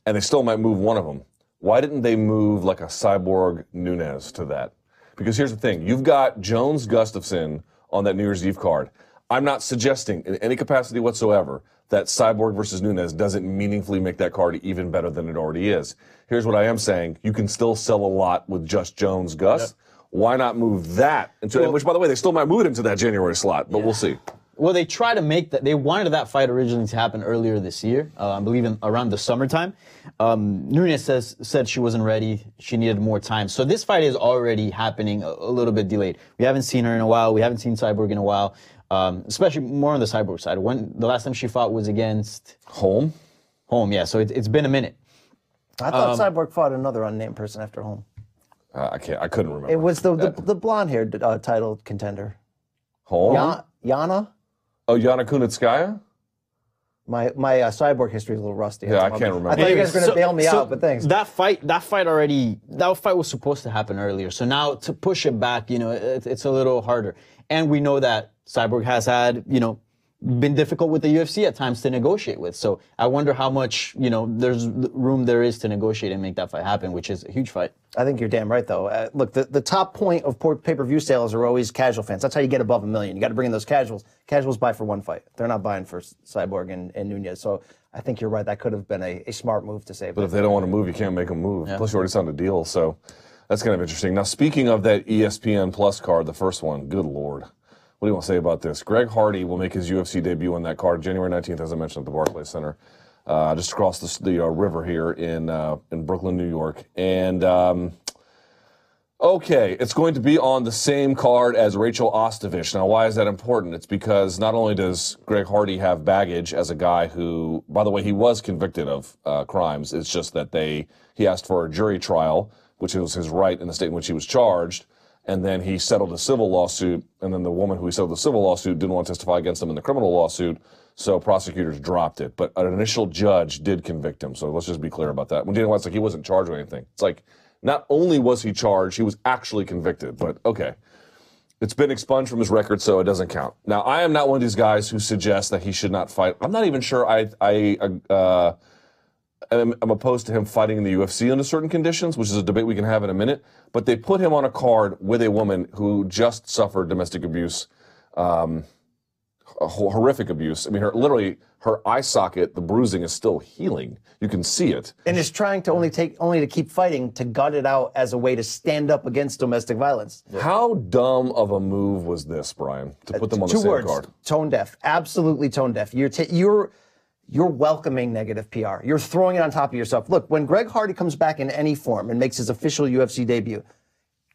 S1: And they still might move one of them. Why didn't they move like a Cyborg Nunes to that? Because here's the thing. You've got Jones Gustafsson on that New Year's Eve card. I'm not suggesting in any capacity whatsoever that Cyborg versus Nunes doesn't meaningfully make that card even better than it already is. Here's what I am saying. You can still sell a lot with just Jones Gus. Yep. Why not move that into, which, by the way, they still might move it into that January slot, but we'll see.
S3: Well, they try to make that. They wanted that fight originally to happen earlier this year, I believe around the summertime. Nunes said she wasn't ready. She needed more time. So this fight is already happening a little bit delayed. We haven't seen her in a while. We haven't seen Cyborg in a while, especially more on the Cyborg side. When the last time she fought was against
S1: Holm.
S3: Holm, yeah. So it's been a minute.
S2: I thought Cyborg fought another unnamed person after Holm.
S1: I couldn't remember.
S2: It was the blonde-haired title contender.
S1: Holm?
S2: Yana?
S1: Oh, Yana Kunitskaya?
S2: My Cyborg history is a little rusty.
S1: Yeah, I can't remember.
S2: I thought you guys were going to bail me out, but thanks.
S3: That fight was supposed to happen earlier. So now to push it back, it's a little harder. And we know that Cyborg has had, been difficult with the UFC at times to negotiate with. So I wonder how much, there's room there is to negotiate and make that fight happen, which is a huge fight.
S2: I think you're damn right, though. Look, the top point of pay-per-view sales are always casual fans. That's how you get above 1 million. You got to bring in those casuals. Casuals buy for one fight. They're not buying for Cyborg and Nunes. So I think you're right. That could have been a smart move to save.
S1: But if they don't want to move, you can't make them move. Yeah. Plus, you already signed a deal. So that's kind of interesting. Now, speaking of that ESPN Plus card, the first one, good Lord. What do you want to say about this? Greg Hardy will make his UFC debut on that card January 19th, as I mentioned, at the Barclays Center, just across the river here in Brooklyn, New York. And, okay, it's going to be on the same card as Rachael Ostovich. Now, why is that important? It's because not only does Greg Hardy have baggage as a guy who, by the way, he was convicted of crimes. It's just that he asked for a jury trial, which was his right in the state in which he was charged. And then he settled a civil lawsuit, and then the woman who he settled the civil lawsuit didn't want to testify against him in the criminal lawsuit, so prosecutors dropped it. But an initial judge did convict him, so let's just be clear about that. When Dana White's like, he wasn't charged with anything. It's like, not only was he charged, he was actually convicted, but okay. It's been expunged from his record, so it doesn't count. Now, I am not one of these guys who suggests that he should not fight. I'm not even sure I'm opposed to him fighting in the UFC under certain conditions, which is a debate we can have in a minute. But they put him on a card with a woman who just suffered domestic abuse, horrific abuse. I mean, her eye socket, the bruising is still healing. You can see it.
S2: And is trying to only to keep fighting to gut it out as a way to stand up against domestic violence.
S1: How dumb of a move was this, Brian, to put them on the same card?
S2: Tone deaf. Absolutely tone deaf. You're welcoming negative PR. You're throwing it on top of yourself. Look, when Greg Hardy comes back in any form and makes his official UFC debut,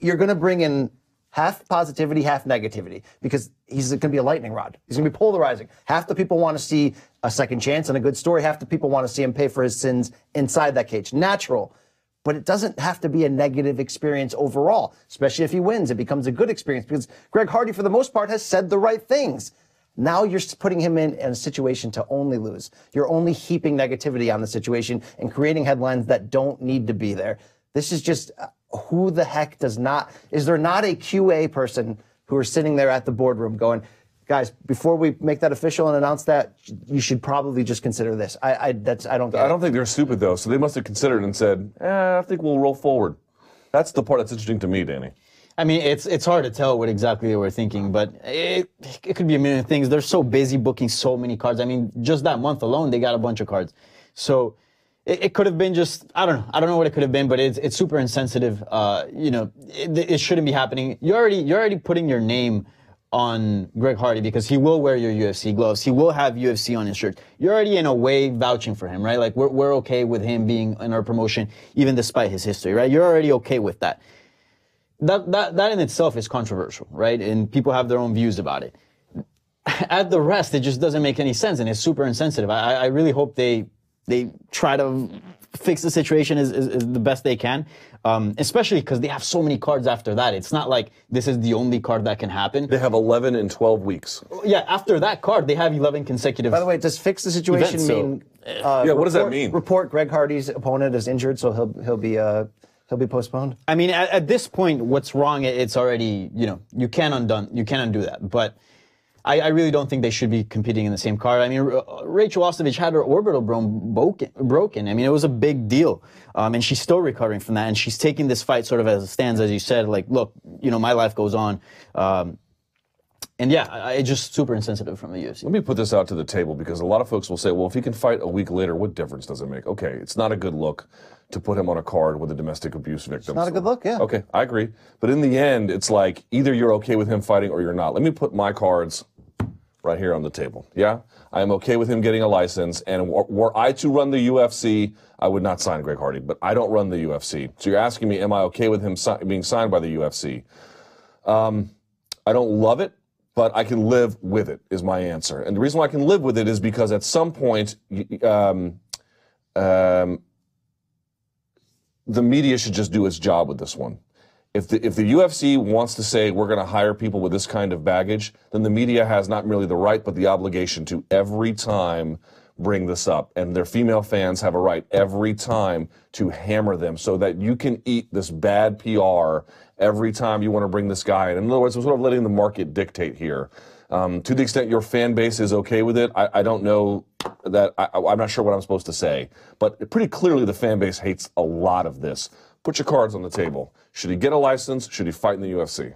S2: you're going to bring in half positivity, half negativity, because he's going to be a lightning rod. He's going to be polarizing. Half the people want to see a second chance and a good story. Half the people want to see him pay for his sins inside that cage. Natural. But it doesn't have to be a negative experience overall, especially if he wins. It becomes a good experience because Greg Hardy, for the most part, has said the right things. Now you're putting him in a situation to only lose. You're only heaping negativity on the situation and creating headlines that don't need to be there. This is just, who the heck is there not a QA person who are sitting there at the boardroom going, guys, before we make that official and announce that, you should probably just consider this. I don't get it.
S1: I don't think they're stupid, though, so they must have considered it and said, I think we'll roll forward. That's the part that's interesting to me, Danny.
S3: I mean, it's hard to tell what exactly they were thinking, but it could be a million things. They're so busy booking so many cards. I mean, just that month alone, they got a bunch of cards. So it could have been just, I don't know. I don't know what it could have been, but it's super insensitive. It shouldn't be happening. You're already putting your name on Greg Hardy because he will wear your UFC gloves. He will have UFC on his shirt. You're already in a way vouching for him, right? Like we're okay with him being in our promotion, even despite his history, right? You're already okay with that. that in itself is controversial, right? And people have their own views about it. At the rest, it just doesn't make any sense, and it's super insensitive. I really hope they try to fix the situation as the best they can, especially because they have so many cards after that. It's not like this is the only card that can happen.
S1: They have 11 in 12 weeks.
S3: Yeah, after that card, they have 11 consecutive.
S2: By the way, does fix the situation mean?
S1: Yeah, what does that mean?
S2: Report Greg Hardy's opponent is injured, so he'll be postponed.
S3: I mean, at this point, what's wrong? It's already, you can't undo that. But I really don't think they should be competing in the same card. I mean, Rachael Ostovich had her orbital bone broken. I mean, it was a big deal. And she's still recovering from that. And she's taking this fight sort of as it stands, as you said, like, look, my life goes on. And yeah, it's just super insensitive from the UFC.
S1: Let me put this out to the table, because a lot of folks will say, well, if he can fight a week later, what difference does it make? Okay, it's not a good look to put him on a card with a domestic abuse victim.
S2: It's not a good look, yeah.
S1: Okay, I agree. But in the end, it's like either you're okay with him fighting or you're not. Let me put my cards right here on the table. Yeah, I am okay with him getting a license, and were I to run the UFC, I would not sign Greg Hardy, but I don't run the UFC. So you're asking me, am I okay with him being signed by the UFC? I don't love it, but I can live with it, is my answer. And the reason why I can live with it is because at some point, the media should just do its job with this one. If the UFC wants to say we're going to hire people with this kind of baggage, then the media has not merely the right, but the obligation to every time bring this up. And their female fans have a right every time to hammer them so that you can eat this bad PR every time you want to bring this guy in. In other words, we're sort of letting the market dictate here. To the extent your fan base is okay with it, I don't know that, I'm not sure what I'm supposed to say. But pretty clearly the fan base hates a lot of this. Put your cards on the table. Should he get a license? Should he fight in the UFC?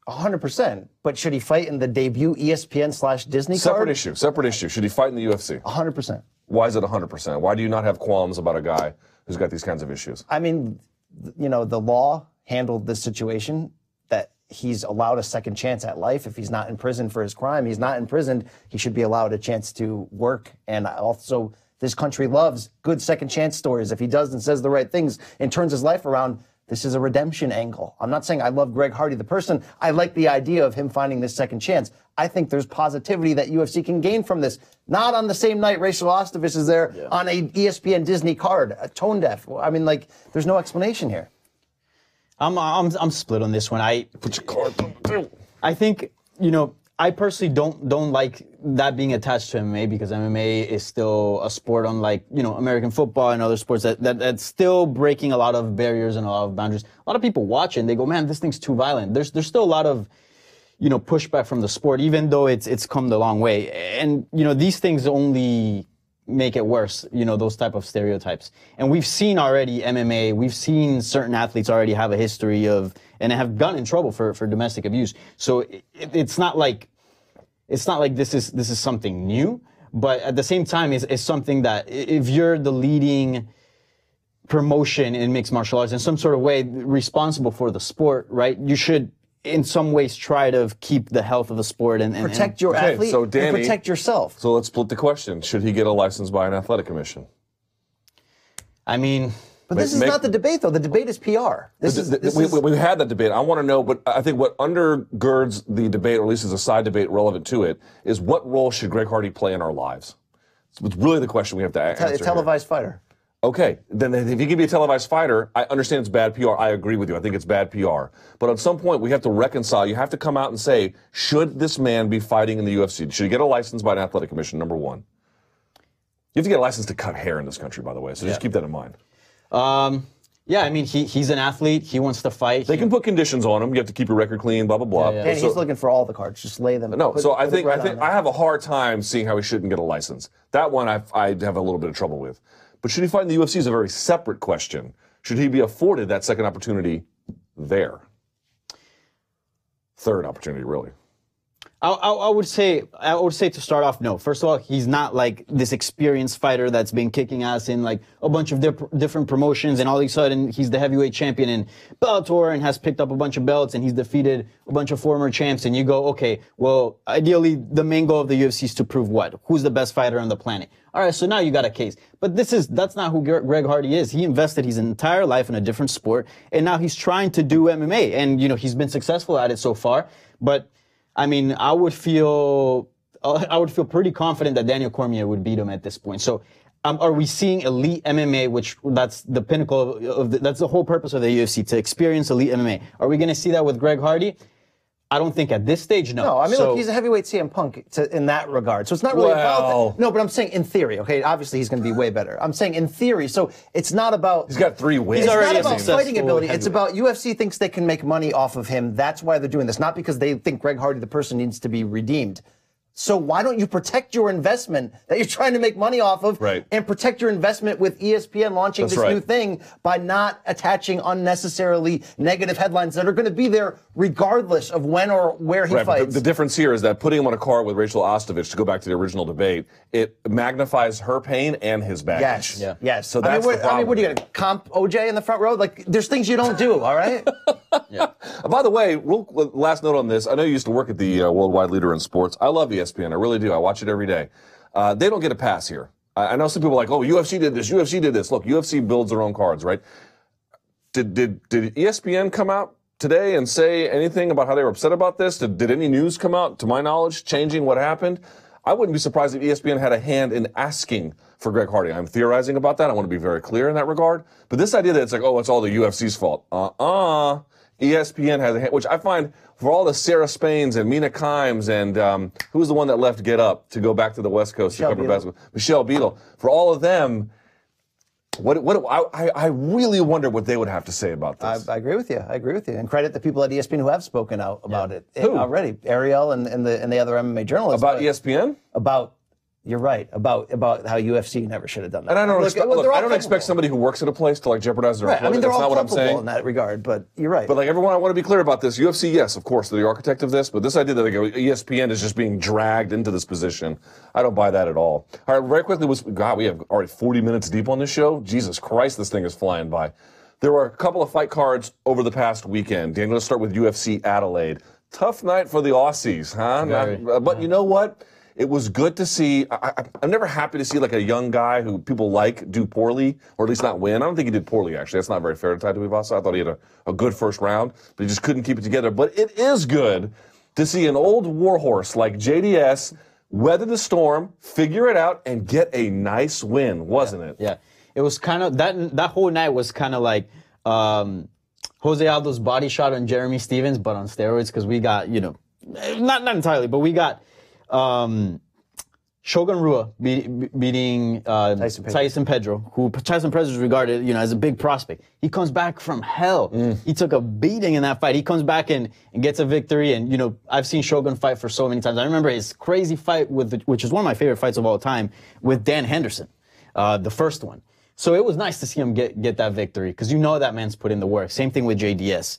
S2: 100%. But should he fight in the debut ESPN/Disney card?
S1: Separate issue. Should he fight in the UFC?
S2: 100%.
S1: Why is it 100%? Why do you not have qualms about a guy who's got these kinds of issues?
S2: I mean, the law handled this situation that he's allowed a second chance at life. If he's not in prison for his crime, he's not imprisoned. He should be allowed a chance to work. And also, this country loves good second chance stories. If he does and says the right things and turns his life around, this is a redemption angle. I'm not saying I love Greg Hardy, the person. I like the idea of him finding this second chance. I think there's positivity that UFC can gain from this. Not on the same night Rachael Ostovich is there on a ESPN Disney card, tone deaf. I mean, like, there's no explanation here.
S3: I'm split on this one.
S1: Put your cards on the table.
S3: I think, I personally don't like that being attached to MMA, because MMA is still a sport unlike, American football and other sports that's still breaking a lot of barriers and a lot of boundaries. A lot of people watch it and they go, man, this thing's too violent. There's still a lot of, pushback from the sport, even though it's come the long way. And, these things only make it worse, those type of stereotypes. And we've seen already MMA, we've seen certain athletes already have a history of, and have gotten in trouble for domestic abuse. So it's not like this is something new, but at the same time, it's something that if you're the leading promotion in mixed martial arts in some sort of way responsible for the sport, right? You should in some ways try to keep the health of the sport and
S2: protect your athlete
S1: so Danny,
S2: and protect yourself.
S1: So let's split the question. Should he get a license by an athletic commission?
S3: I mean...
S2: But this is not the debate, though. The debate is PR.
S1: We had that debate. I want to know, but I think what undergirds the debate, or at least is a side debate relevant to it, is what role should Greg Hardy play in our lives? It's really the question we have to answer.
S2: A televised fighter.
S1: Okay, then if he can be a televised fighter, I understand it's bad PR. I agree with you. I think it's bad PR. But at some point, we have to reconcile. You have to come out and say, should this man be fighting in the UFC? Should he get a license by an athletic commission, number one? You have to get a license to cut hair in this country, by the way, so just keep that in mind.
S3: Yeah, I mean, he's an athlete. He wants to fight.
S1: They can put conditions on him. You have to keep your record clean, blah, blah, blah.
S2: Yeah. And he's looking for all the cards. Just lay them.
S1: No, I think I have a hard time seeing how he shouldn't get a license. That one I have a little bit of trouble with. But should he fight in the UFC is a very separate question. Should he be afforded that second opportunity there? Third opportunity, really.
S3: I would say to start off, no. First of all, he's not like this experienced fighter that's been kicking ass in like a bunch of different promotions, and all of a sudden he's the heavyweight champion in Bellator and has picked up a bunch of belts and he's defeated a bunch of former champs. And you go, okay, well, ideally the main goal of the UFC is to prove what? Who's the best fighter on the planet? All right, so now you got a case. But that's not who Greg Hardy is. He invested his entire life in a different sport, and now he's trying to do MMA, and he's been successful at it so far. But I mean, I would feel pretty confident that Daniel Cormier would beat him at this point. So, are we seeing elite MMA, which that's the pinnacle that's the whole purpose of the UFC, to experience elite MMA? Are we going to see that with Greg Hardy? I don't think at this stage, no.
S2: No, I mean, look, he's a heavyweight CM Punk in that regard. So it's not really about that. No, but I'm saying in theory, okay? Obviously, he's going to be way better. I'm saying in theory. So it's not about...
S1: He's got 3 wins.
S2: It's not about fighting ability. It's about UFC thinks they can make money off of him. That's why they're doing this. Not because they think Greg Hardy, the person, needs to be redeemed. So why don't you protect your investment that you're trying to make money off of, and protect your investment with ESPN launching this new thing by not attaching unnecessarily negative headlines that are going to be there regardless of when or where he fights.
S1: The difference here is that putting him on a card with Rachael Ostovich, to go back to the original debate, it magnifies her pain and his baggage.
S2: Yes.
S1: So that's the problem.
S2: I mean, what are you going to comp OJ in the front row? Like, there's things you don't do, all right?
S1: By the way, last note on this. I know you used to work at the worldwide leader in sports. I love ESPN. I really do. I watch it every day. They don't get a pass here. I know some people are like, oh, UFC did this. UFC did this. Look, UFC builds their own cards, right? Did ESPN come out today and say anything about how they were upset about this? Did any news come out, to my knowledge, changing what happened? I wouldn't be surprised if ESPN had a hand in asking for Greg Hardy. I'm theorizing about that. I want to be very clear in that regard. But this idea that it's like, oh, it's all the UFC's fault. ESPN has a hand, which I find for all the Sarah Spains and Mina Kimes and who was the one that left Get Up to go back to the West Coast to cover basketball? Michelle Beadle. For all of them, I really wonder what they would have to say about this.
S2: I agree with you. And credit the people at ESPN who have spoken out about it
S1: Who?
S2: already. Ariel and the other MMA journalists.
S1: About ESPN?
S2: You're right about how UFC never should have done that.
S1: And I don't expect somebody who works at a place to like jeopardize their employment.
S2: I mean, they're
S1: That's
S2: all
S1: not what I'm saying.
S2: in that regard, but you're right.
S1: But like everyone, I want to be clear about this. UFC, yes, of course, they're the architect of this, but this idea that ESPN is just being dragged into this position, I don't buy that at all. All right, very quickly, we have already 40 minutes deep on this show. Jesus Christ, this thing is flying by. There were a couple of fight cards over the past weekend. Daniel, let's start with UFC Adelaide. Tough night for the Aussies, huh? But you know what? It was good to see. I'm never happy to see like a young guy who people like do poorly, or at least not win. I don't think he did poorly, actually. That's not very fair to Tai Tuivasa. I thought he had a good first round, but he just couldn't keep it together. But it is good to see an old warhorse like JDS weather the storm, figure it out, and get a nice win, wasn't it?
S3: Yeah. It was kind of, that whole night was kind of like Jose Aldo's body shot on Jeremy Stevens, but on steroids, because we got, not entirely, but we got Shogun Rua beating Tyson Pedro, who Tyson Pedro is regarded, as a big prospect. He comes back from hell. He took a beating in that fight. He comes back and gets a victory. And, I've seen Shogun fight for so many times. I remember his crazy fight which is one of my favorite fights of all time, with Dan Henderson, the first one. So it was nice to see him get that victory, because that man's put in the work. Same thing with JDS.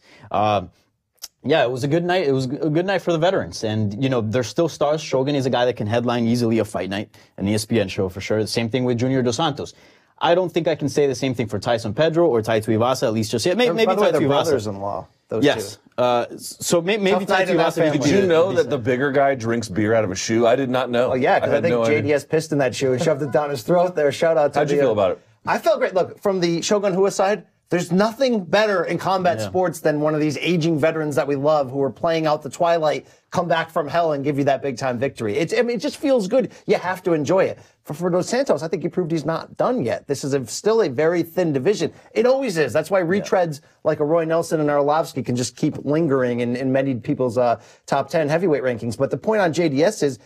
S3: Yeah, it was a good night. It was a good night for the veterans. And, there's still stars. Shogun is a guy that can headline easily a fight night, an ESPN show for sure. The same thing with Junior Dos Santos. I don't think I can say the same thing for Tyson Pedro or Tai Tuivasa, at least just yet. Maybe Tai Tuivasa.
S2: They're brothers-in-law, those two.
S3: So maybe Tai Tuivasa.
S1: Did you know that the bigger guy drinks beer out of a shoe? I did not know.
S2: Oh, yeah, because I think JDS pissed in that shoe and shoved it down his throat there. Shout out to
S1: How'd you feel about it?
S2: I felt great. Look, from the Shogun Rua side, there's nothing better in combat sports than one of these aging veterans that we love who are playing out the twilight, come back from hell and give you that big-time victory. It just feels good. You have to enjoy it. For Dos Santos, I think he proved he's not done yet. This is still a very thin division. It always is. That's why retreads like a Roy Nelson and Arlovsky can just keep lingering in many people's top 10 heavyweight rankings. But the point on JDS is,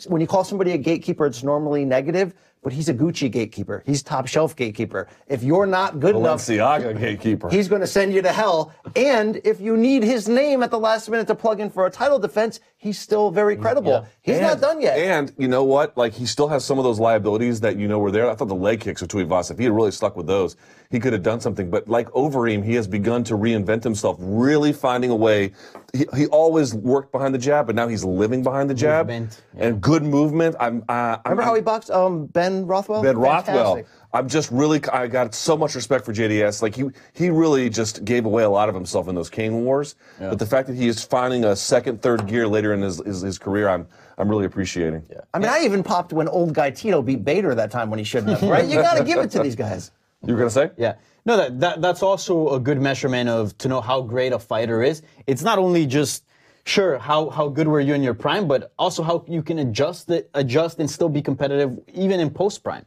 S2: when you call somebody a gatekeeper, it's normally negative. But he's a Gucci gatekeeper. He's top shelf gatekeeper. If you're not good enough,
S1: Balenciaga gatekeeper.
S2: He's going to send you to hell. And if you need his name at the last minute to plug in for a title defense, he's still very credible. Yeah. He's not done yet.
S1: And you know what? Like, he still has some of those liabilities that were there. I thought the leg kicks of Tuivasa, if he had really stuck with those, he could have done something. But like Overeem, he has begun to reinvent himself, really finding a way he always worked behind the jab, but now he's living behind the jab.
S3: Movement,
S1: And good movement.
S2: Remember how he boxed Ben Rothwell?
S1: Ben Rothwell.
S2: Fantastic.
S1: I'm just really, I got so much respect for JDS. Like he really just gave away a lot of himself in those Cane Wars. Yeah. But the fact that he is finding a second, third gear later in his career, I'm really appreciating.
S2: Yeah. I mean, I even popped when old guy Tito beat Bader that time when he shouldn't have. Right? You got to give it to these guys.
S1: You were gonna say?
S3: Yeah. No, that's also a good measurement to know how great a fighter is. It's not only just how good were you in your prime, but also how you can adjust and still be competitive even in post prime.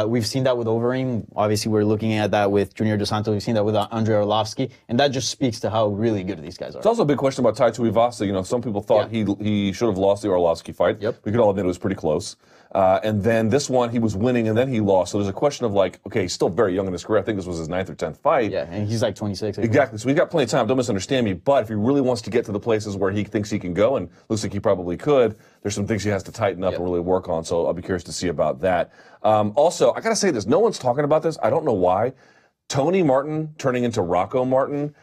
S3: We've seen that with Overeem. Obviously, we're looking at that with Junior Dos Santos. We've seen that with Andrei Arlovsky, and that just speaks to how really good these guys are.
S1: It's also a big question about Tai Tuivasa. You know, some people thought he should have lost the Arlovsky fight.
S3: Yep.
S1: We could all admit it was pretty close. And then this one, he was winning, and then he lost. So there's a question of like, okay, he's still very young in his career. I think this was his 9th or 10th fight.
S3: Yeah, and he's like 26.
S1: Exactly. So he's got plenty of time. Don't misunderstand me. But if he really wants to get to the places where he thinks he can go, and looks like he probably could, there's some things he has to tighten up and really work on. So I'll be curious to see about that. Also, I got to say this. No one's talking about this. I don't know why. Tony Martin turning into Rocco Martin.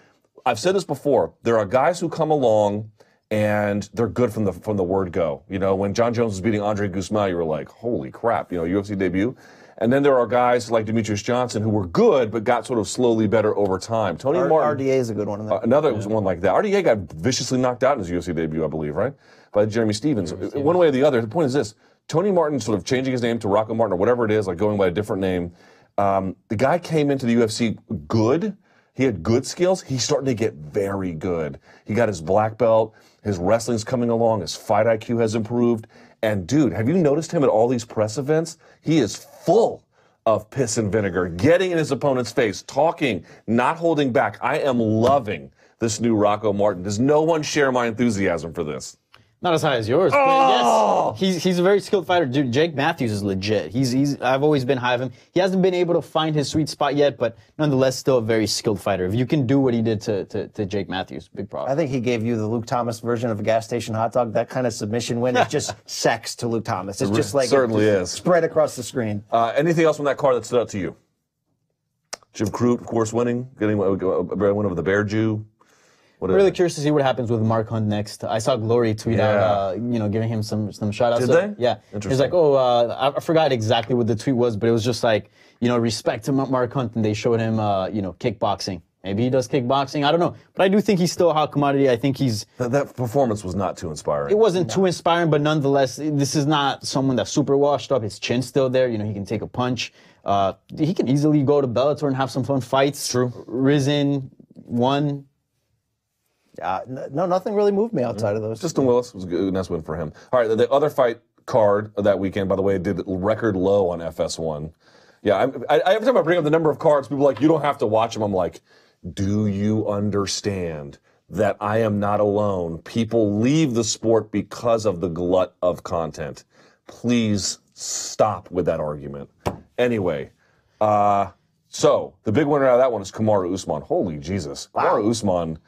S1: I've said this before. There are guys who come along and they're good from the word go. You know, when John Jones was beating Andre Guzman, you were like, holy crap, you know, UFC debut. And then there are guys like Demetrius Johnson who were good but got sort of slowly better over time. Tony Martin.
S2: RDA is a good one.
S1: Another was one like that. RDA got viciously knocked out in his UFC debut, I believe, right? By Jeremy Stevens. One way or the other. The point is this. Tony Martin sort of changing his name to Rocco Martin or whatever it is, like going by a different name. The guy came into the UFC good. He had good skills. He's starting to get very good. He got his black belt. His wrestling's coming along. His fight IQ has improved. And, dude, have you noticed him at all these press events? He is full of piss and vinegar, getting in his opponent's face, talking, not holding back. I am loving this new Rocco Martin. Does no one share my enthusiasm for this?
S3: Not as high as yours, but yes, he's a very skilled fighter. Dude, Jake Matthews is legit. I've always been high of him. He hasn't been able to find his sweet spot yet, but nonetheless, still a very skilled fighter. If you can do what he did to Jake Matthews, big problem.
S2: I think he gave you the Luke Thomas version of a gas station hot dog. That kind of submission win is just sex to Luke Thomas. It's just like
S1: certainly is
S2: spread across the screen.
S1: Anything else from that card that stood out to you? Jim Crute, of course, winning, getting a win over the Bear Jew.
S3: I'm really curious to see what happens with Mark Hunt next. I saw Glory tweet out, giving him some shout outs.
S1: Did they?
S3: Yeah. He's like, I forgot exactly what the tweet was, but it was just like, respect to Mark Hunt, and they showed him, kickboxing. Maybe he does kickboxing. I don't know. But I do think he's still a hot commodity. I think he's...
S1: That performance was not too inspiring.
S3: It wasn't too inspiring, but nonetheless, this is not someone that's super washed up. His chin's still there. He can take a punch. He can easily go to Bellator and have some fun fights.
S1: True.
S3: Risen, won...
S2: No, nothing really moved me outside of those.
S1: Justin Willis was a nice win for him. All right, the other fight card of that weekend, by the way, did record low on FS1. Yeah, every time I bring up the number of cards, people are like, you don't have to watch them. I'm like, do you understand that I am not alone? People leave the sport because of the glut of content. Please stop with that argument. Anyway, so the big winner out of that one is Kamaru Usman. Holy Jesus. Wow. Kamaru Usman...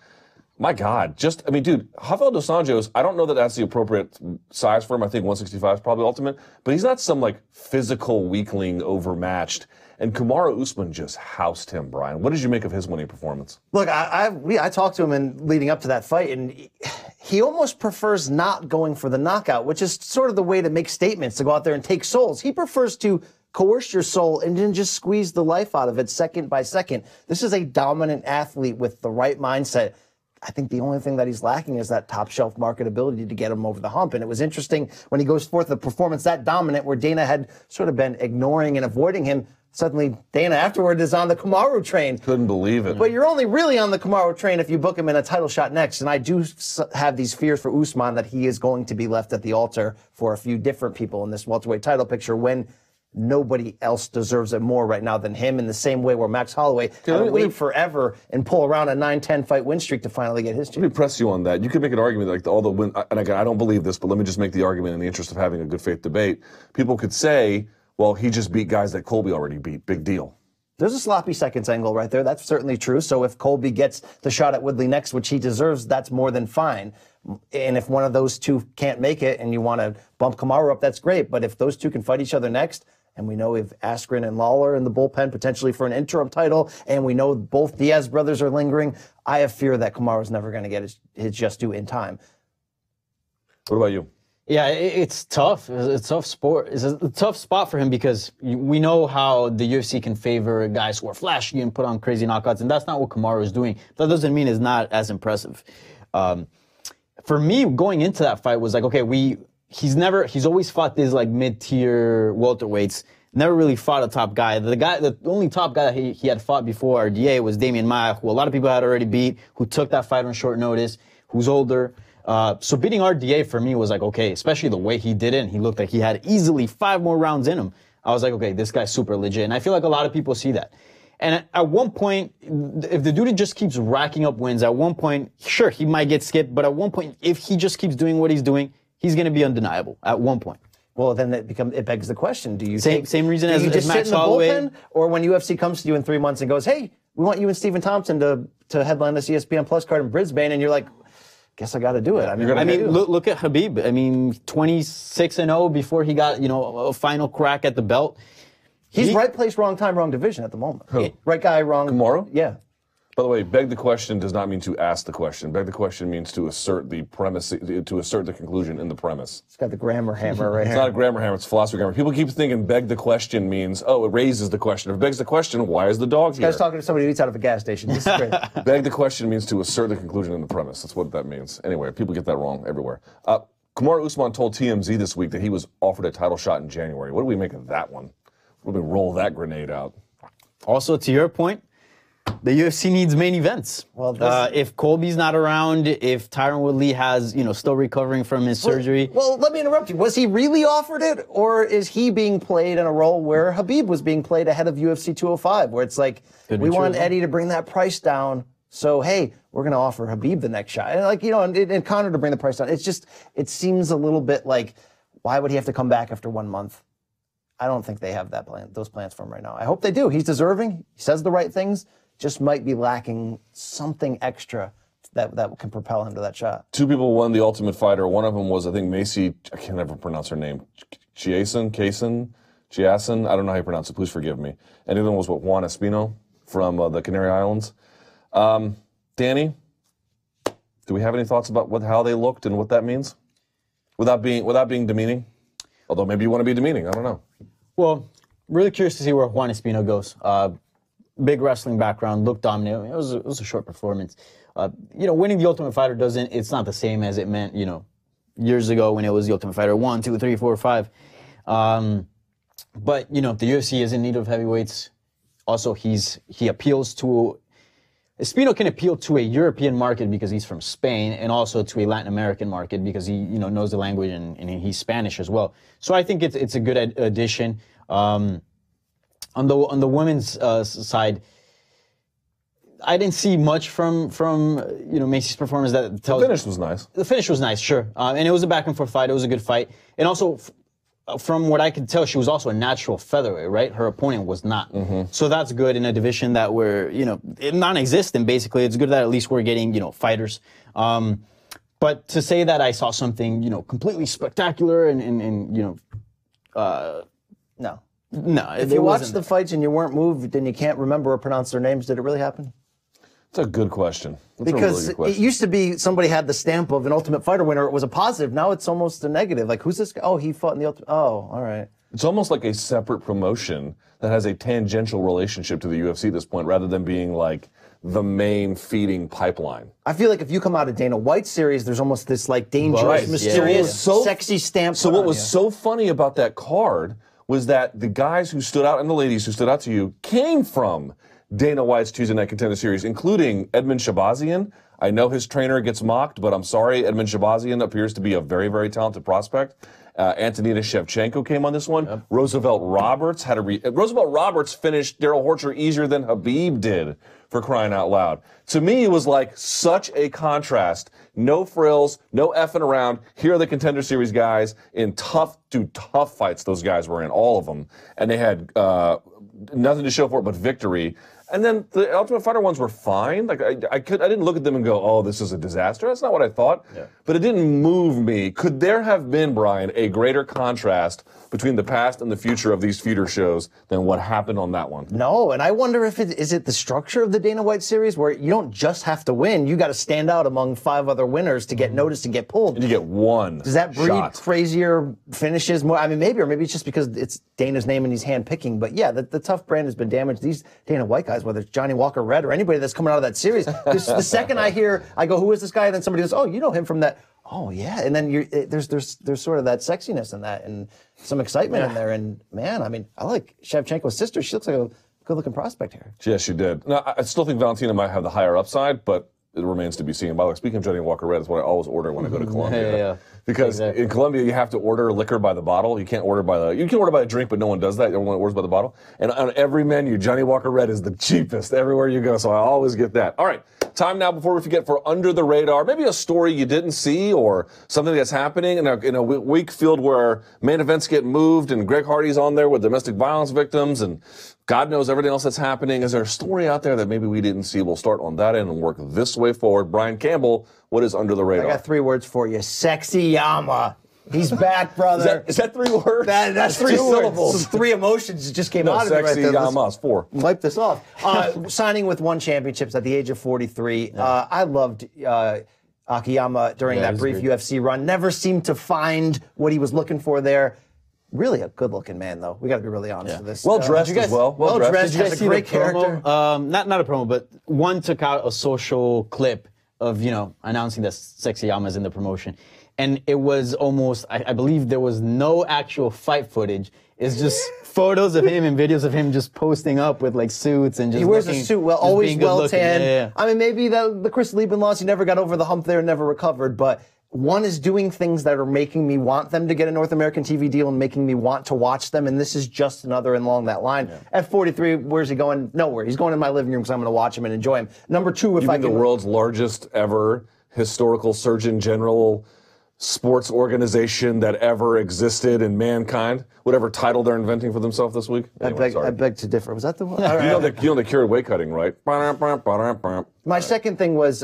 S1: My God, dude, Rafael Dos Anjos, I don't know that that's the appropriate size for him. I think 165 is probably ultimate, but he's not some physical weakling overmatched. And Kamaru Usman just housed him, Brian. What did you make of his winning performance?
S2: Look, I talked to him leading up to that fight, and he almost prefers not going for the knockout, which is sort of the way to make statements, to go out there and take souls. He prefers to coerce your soul and then just squeeze the life out of it second by second. This is a dominant athlete with the right mindset. I think the only thing that he's lacking is that top shelf marketability to get him over the hump. And it was interesting when he goes forth a performance that dominant where Dana had sort of been ignoring and avoiding him. Suddenly, Dana afterward is on the Kamaru train.
S1: Couldn't believe it.
S2: But you're only really on the Kamaru train if you book him in a title shot next. And I do have these fears for Usman that he is going to be left at the altar for a few different people in this welterweight title picture when nobody else deserves it more right now than him, in the same way where Max Holloway had to wait forever and pull around a 9-10 fight win streak to finally get his chance.
S1: Let me press you on that. You could make an argument like all the win, and again, I don't believe this, but let me just make the argument in the interest of having a good faith debate. People could say, well, he just beat guys that Colby already beat. Big deal.
S2: There's a sloppy seconds angle right there. That's certainly true. So if Colby gets the shot at Woodley next, which he deserves, that's more than fine. And if one of those two can't make it and you want to bump Kamaru up, that's great. But if those two can fight each other next, and we know we have Askren and Lawler in the bullpen potentially for an interim title, and we know both Diaz brothers are lingering. I have fear that Kamaru's never going to get his just due in time.
S1: What about you?
S3: Yeah, it's tough. It's a tough sport. It's a tough spot for him because we know how the UFC can favor guys who are flashy and put on crazy knockouts, and that's not what Kamaru is doing. That doesn't mean it's not as impressive. For me, going into that fight was like, okay, he's always fought these like mid-tier welterweights. Never really fought a top guy. The only top guy that he had fought before RDA was Damian Maia, who a lot of people had already beat, who took that fight on short notice, who's older. So beating RDA for me was like, okay, especially the way he did it, and he looked like he had easily 5 more rounds in him. I was like, okay, this guy's super legit. And I feel like a lot of people see that. And at one point, if the dude just keeps racking up wins, at one point, sure, he might get skipped, but at one point, if he just keeps doing what he's doing, he's going to be undeniable at one point.
S2: Well, then it begs the question: do you
S3: same reason as
S2: just
S3: Max
S2: sit in the
S3: Holloway?
S2: bullpen, or when UFC comes to you in 3 months and goes, "Hey, we want you and Stephen Thompson to headline this ESPN Plus card in Brisbane," and you're like, "Guess I got to do it."
S3: Look at Khabib. I mean, 26-0 before he got a final crack at the belt.
S2: He's right place, wrong time, wrong division at the moment.
S1: Who?
S2: Right guy, wrong.
S1: Kamaru?
S2: Yeah.
S1: By the way, beg the question does not mean to ask the question. Beg the question means to assert the premise, to assert the conclusion in the premise.
S2: It's got the grammar hammer right
S1: It's
S2: here.
S1: not a grammar hammer, it's philosophy grammar. People keep thinking beg the question means, oh, it raises the question. If it begs the question, why is the dog here?
S2: This guy's talking to somebody who eats out of a gas station. This is great.
S1: Beg the question means to assert the conclusion in the premise. That's what that means. Anyway, people get that wrong everywhere. Kamaru Usman told TMZ this week that he was offered a title shot in January. What do we make of that one? What do we roll that grenade out?
S3: Also, to your point, the UFC needs main events.
S2: Well,
S3: if Colby's not around, if Tyron Woodley has, still recovering from his surgery.
S2: Well, let me interrupt you. Was he really offered it, or is he being played in a role where Khabib was being played ahead of UFC 205, where it's like, we want Eddie to bring that price down, so, hey, we're going to offer Khabib the next shot. And and Conor to bring the price down. It's just, it seems a little bit like, why would he have to come back after 1 month? I don't think they have those plans for him right now. I hope they do. He's deserving. He says the right things. Just might be lacking something extra that can propel him to that shot. 2
S1: people won the Ultimate Fighter. One of them was, I think, Macy, I can't ever pronounce her name, Chiasen, I don't know how you pronounce it, please forgive me. And the other one was, Juan Espino from the Canary Islands. Danny, do we have any thoughts about how they looked and what that means? Without being demeaning? Although maybe you want to be demeaning, I don't know.
S3: Well, really curious to see where Juan Espino goes. Big wrestling background, looked dominant. It was a short performance. Winning the Ultimate Fighter it's not the same as it meant, years ago when it was the Ultimate Fighter 1, 2, 3, 4, 5. But, the UFC is in need of heavyweights. Also, he appeals to, Espino can appeal to a European market because he's from Spain, and also to a Latin American market because he, knows the language and he's Spanish as well. So I think it's a good addition. On the women's side, I didn't see much from Macy's performance that tells.
S1: The finish was nice.
S3: The finish was nice, sure, and it was a back and forth fight. It was a good fight, and also from what I could tell, she was also a natural featherweight, right? Her opponent was not, so that's good in a division that we're non-existent. Basically, it's good that at least we're getting fighters. But to say that I saw something completely spectacular and
S2: No.
S3: No,
S2: if you watched the fights and you weren't moved and you can't remember or pronounce their names, did it really happen?
S1: That's a good question.
S2: Because it used to be somebody had the stamp of an Ultimate Fighter winner. It was a positive. Now it's almost a negative. Like, who's this guy? Oh, he fought in the Ultimate. Oh, all right.
S1: It's almost like a separate promotion that has a tangential relationship to the UFC at this point, rather than being like the main feeding pipeline.
S2: I feel like if you come out of Dana White's series, there's almost this like dangerous, mysterious, sexy stamp.
S1: So what was so funny about that card was that the guys who stood out and the ladies who stood out to you came from Dana White's Tuesday Night Contender Series, including Edmund Shabazian. I know his trainer gets mocked, but I'm sorry, Edmund Shabazian appears to be a very, very talented prospect. Valentina Shevchenko came on this one. Yep. Roosevelt Roberts Roosevelt Roberts finished Daryl Horcher easier than Khabib did, for crying out loud. To me, it was like such a contrast. No frills, no effing around. Here are the Contender Series guys in tough fights those guys were in, all of them. And they had nothing to show for it but victory. And then the Ultimate Fighter ones were fine. Like I didn't look at them and go, oh, this is a disaster. That's not what I thought. Yeah. But it didn't move me. Could there have been, Brian, a greater contrast between the past and the future of these feeder shows than what happened on that one.
S2: No, and I wonder if is it the structure of the Dana White series where you don't just have to win, you got to stand out among 5 other winners to get noticed and get pulled.
S1: And you get one.
S2: Does that breed
S1: shot.
S2: crazier finishes more? I mean, maybe it's just because it's Dana's name and he's hand-picking. But yeah, the tough brand has been damaged. These Dana White guys, whether it's Johnny Walker Red or anybody that's coming out of that series, the second I hear, I go, who is this guy? And then somebody goes, oh, you know him from that. Oh yeah, and then there's sort of that sexiness in that and some excitement in there. And man, I mean, I like Shevchenko's sister. She looks like a good-looking prospect here.
S1: Yes, she did. Now, I still think Valentina might have the higher upside, but it remains to be seen. By the way, speaking of Johnny Walker Red, it's what I always order when I go to Colombia.
S3: Yeah.
S1: Because in Colombia, you have to order liquor by the bottle. You can't order you can order by the drink, but no one does that. Everyone orders by the bottle. And on every menu, Johnny Walker Red is the cheapest everywhere you go. So I always get that. All right. Time now, before we forget, for Under the Radar, maybe a story you didn't see or something that's happening in a week field where main events get moved and Greg Hardy's on there with domestic violence victims and God knows everything else that's happening. Is there a story out there that maybe we didn't see? We'll start on that end and work this way forward. Brian Campbell, what is Under the Radar?
S2: I got 3 words for you. Sexy Yama. He's back, brother.
S1: Is that 3 words?
S2: That's 3 syllables.
S1: words.
S2: 3 emotions just came out of me right
S1: Sexy
S2: there.
S1: Yama is 4.
S2: Wipe this off. Signing with 1 championships at the age of 43. I loved Akiyama during that brief UFC run. Never seemed to find what he was looking for there. Really a good-looking man, though. We got to be really honest with this.
S1: Well dressed as well.
S2: Well dressed.
S3: Did you guys
S2: Has
S3: see
S2: a great
S3: the promo?
S2: character.
S3: Not a promo, but one took out a social clip of announcing that Sexy Yama's in the promotion. And it was almost, I believe there was no actual fight footage. It's just photos of him and videos of him just posting up with like suits and just
S2: He wears a suit, always well tan.
S3: Yeah.
S2: I mean, maybe the Chris Lieben loss, he never got over the hump there and never recovered, but one is doing things that are making me want them to get a North American TV deal and making me want to watch them, and this is just another along that line. Yeah. At 43, where's he going? Nowhere. He's going in my living room because I'm going to watch him and enjoy him. Number 2, if I can...
S1: the world's largest ever historical Surgeon General sports organization that ever existed in mankind, whatever title they're inventing for themselves this week. Anyway,
S2: I beg to differ. Was that the one?
S1: You know they cured weight cutting, right?
S2: My second thing was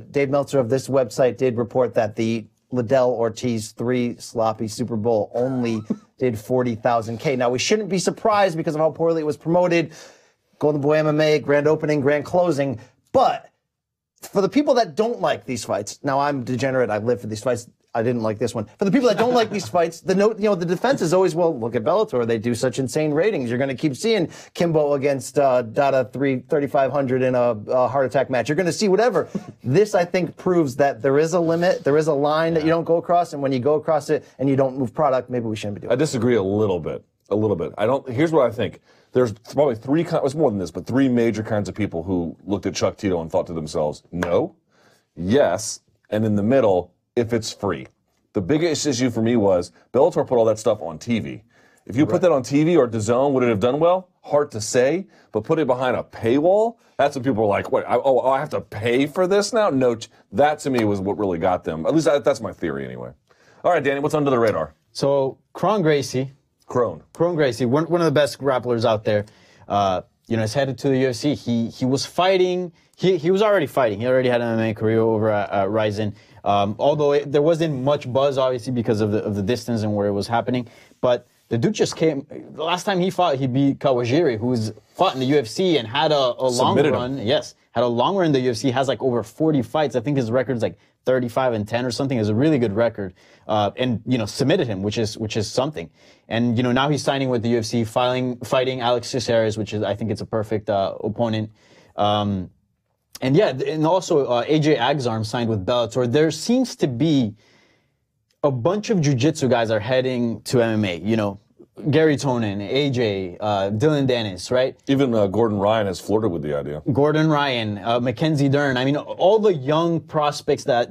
S2: Dave Meltzer of this website did report that the Liddell Ortiz 3 sloppy Super Bowl only did 40,000 Now, we shouldn't be surprised because of how poorly it was promoted. Golden Boy MMA, grand opening, grand closing. But for the people that don't like these fights, now I'm degenerate, I live for these fights. I didn't like this one. For the people that don't like these fights, the defense is always, well, look at Bellator. They do such insane ratings. You're going to keep seeing Kimbo against Dada 3,500 in a heart attack match. You're going to see whatever. This, I think, proves that there is a limit. There is a line that you don't go across. And when you go across it and you don't move product, maybe we shouldn't be doing it.
S1: I disagree a little bit. Here's what I think. There's probably 3, it's more than this, but 3 major kinds of people who looked at Chuck Tito and thought to themselves, no, yes, and in the middle, if it's free. The biggest issue for me was Bellator put all that stuff on TV. If you put that on TV or DAZN, would it have done well? Hard to say, but put it behind a paywall, that's when people were like, wait, I have to pay for this now? No, that to me was what really got them. At least that's my theory anyway. All right, Danny, what's under the radar?
S3: So, Kron Gracie, one of the best grapplers out there, is headed to the UFC. He was fighting. He was already fighting. He already had an MMA career over at Ryzen. Although there wasn't much buzz, obviously, because of the distance and where it was happening. But the dude just came. The last time he fought, he beat Kawajiri, who's fought in the UFC and had a long run. Yes, had a long run in the UFC. Has like over 40 fights. I think his record's like 35-10 or something. Is a really good record. And submitted him, which is something. And now he's signing with the UFC, fighting Alex Caceres, which is, I think it's a perfect opponent. And also AJ Agzarm signed with Bellator. There seems to be a bunch of jiu-jitsu guys are heading to MMA. Gary Tonin, AJ, Dylan Dennis, right?
S1: Even Gordon Ryan has flirted with the idea.
S3: Gordon Ryan, Mackenzie Dern. I mean, all the young prospects the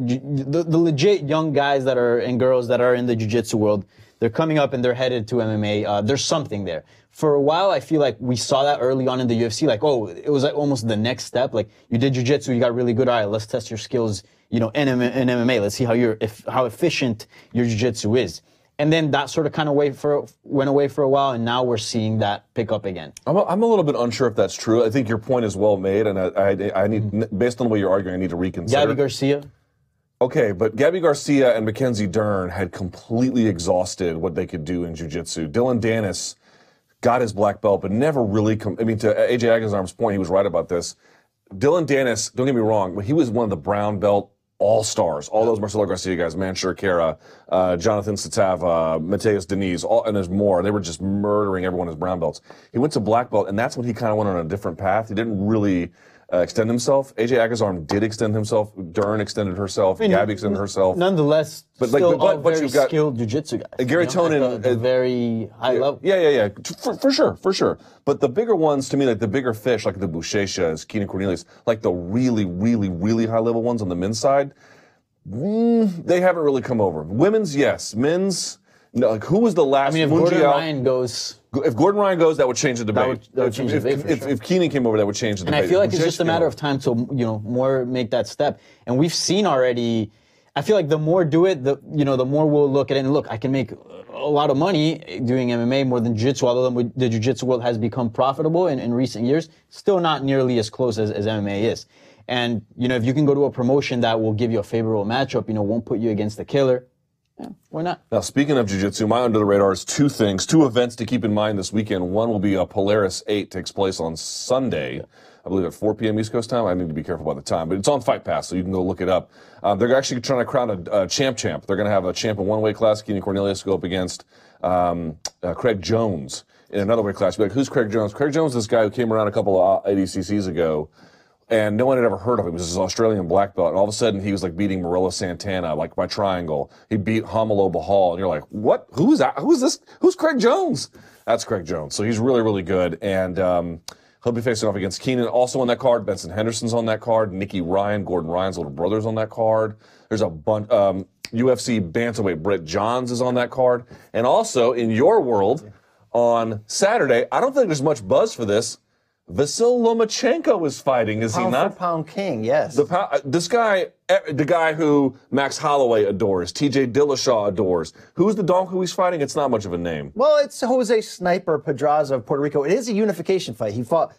S3: legit young guys and girls that are in the jiu-jitsu world, they're coming up and they're headed to MMA. There's something there. For a while, I feel like we saw that early on in the UFC. Like, it was like almost the next step. Like, you did jiu-jitsu, you got really good. All right, let's test your skills, in MMA. Let's see how efficient your jiu-jitsu is. And then that sort of kind of went away for a while, and now we're seeing that pick up again.
S1: I'm a little bit unsure if that's true. I think your point is well made, and I need, based on the way you're arguing, I need to reconsider.
S3: Gabby Garcia.
S1: Okay, but Gabby Garcia and Mackenzie Dern had completely exhausted what they could do in jiu-jitsu. Dylan Dennis got his black belt, but never really to AJ Agazarm's point, he was right about this. Dylan Dennis, don't get me wrong, but he was one of the brown belt all-stars. All those Marcelo Garcia guys, Mansour Kara, Jonathan Satava, Mateus Diniz, and there's more. They were just murdering everyone as brown belts. He went to black belt, and that's when he kind of went on a different path. He didn't really extend himself. AJ Agazarm did extend himself. Dern extended herself. Gabby extended herself.
S3: Nonetheless, still all very
S1: you've got
S3: skilled jiu-jitsu guys.
S1: Gary Tonin
S3: at a very high level.
S1: Yeah. For sure. But the bigger ones, to me, like the bigger fish, like the Buchechas, Keenan Cornelius, like the really, really, really high-level ones on the men's side, they haven't really come over. Women's, yes. Men's, no. Like, who was the last?
S3: I mean, if Gordon Ryan goes...
S1: If Gordon Ryan goes, that would change the debate.
S3: That would change the debate, for sure.
S1: If Keenan came over, that would change the debate.
S3: And I feel like it's just a matter of time to, more make that step. And we've seen already, I feel like the more do it, the more we'll look at it and look, I can make a lot of money doing MMA more than jiu-jitsu, although the jiu-jitsu world has become profitable in recent years, still not nearly as close as MMA is. And, if you can go to a promotion that will give you a favorable matchup, won't put you against the killer, yeah, why not?
S1: Now, speaking of jiu-jitsu, my under the radar is two events to keep in mind this weekend. One will be a Polaris 8, takes place on Sunday, I believe at 4 p.m. East Coast time. I need to be careful about the time, but it's on Fight Pass, so you can go look it up. They're actually trying to crown a champ. They're going to have a champ in one weight class. Keenan Cornelius go up against Craig Jones in another weight class. You'll be like, who's Craig Jones? Craig Jones is this guy who came around a couple of ADCCs ago, and no one had ever heard of him. He was this Australian black belt, and all of a sudden he was like beating Morello Santana, like by triangle. He beat Hamilo Bahal, and you're like, what? Who's that? Who's this? Who's Craig Jones? That's Craig Jones. So he's really, really good, and he'll be facing off against Keenan. Also on that card, Benson Henderson's on that card. Nicky Ryan, Gordon Ryan's little brother's on that card. There's a bunch. UFC bantamweight Brett Johns is on that card, and also in your world on Saturday. I don't think there's much buzz for this. Vasil Lomachenko is fighting, is he not?
S2: Pound for pound king, yes.
S1: This guy, the guy who Max Holloway adores, TJ Dillashaw adores. Who's the donk who he's fighting? It's not much of a name.
S2: Well, it's Jose Sniper Pedraza of Puerto Rico. It is a unification fight. He fought,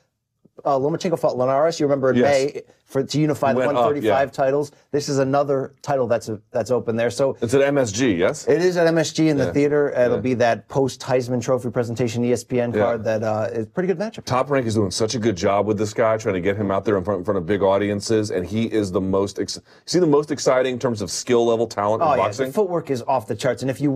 S2: Lomachenko fought Linares, you remember in May, to unify the 135 titles. This is another title that's open there. So
S1: it's at MSG, yes?
S2: It is at MSG in the theater. It'll be that post-Heisman Trophy presentation ESPN card that is a pretty good matchup.
S1: Top Rank is doing such a good job with this guy, trying to get him out there in front of big audiences, and he is the most exciting in terms of skill level, talent in boxing?
S2: The footwork is off the charts. And if you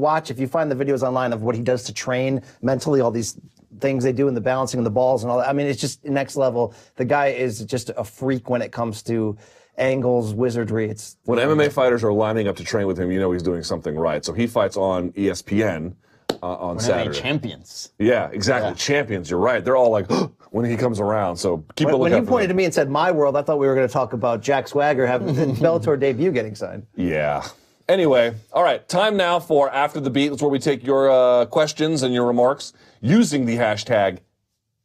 S2: find the videos online of what he does to train mentally, all these things they do in the balancing of the balls and all that. I mean, it's just next level. The guy is just a freak when it comes to angles, wizardry.
S1: When MMA fighters are lining up to train with him, he's doing something right. So he fights on ESPN on Saturday.
S3: Champions.
S1: Yeah, exactly. Yeah. Champions, you're right. They're all like, when he comes around. So keep a look out.
S2: When you pointed to me and said my world, I thought we were going to talk about Jack Swagger having the Bellator debut getting signed.
S1: Yeah. Anyway, all right, time now for After the Beat. That's where we take your questions and your remarks using the hashtag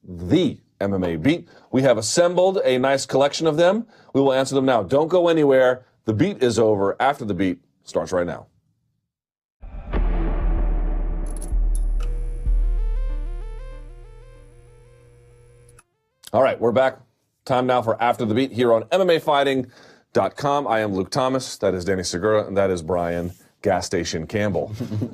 S1: #TheMMABeat. We have assembled a nice collection of them. We will answer them now. Don't go anywhere. The beat is over. After the Beat starts right now. All right, we're back. Time now for After the Beat here on MMAFighting.com. I am Luke Thomas. That is Danny Segura, and that is Brian Gas Station Campbell.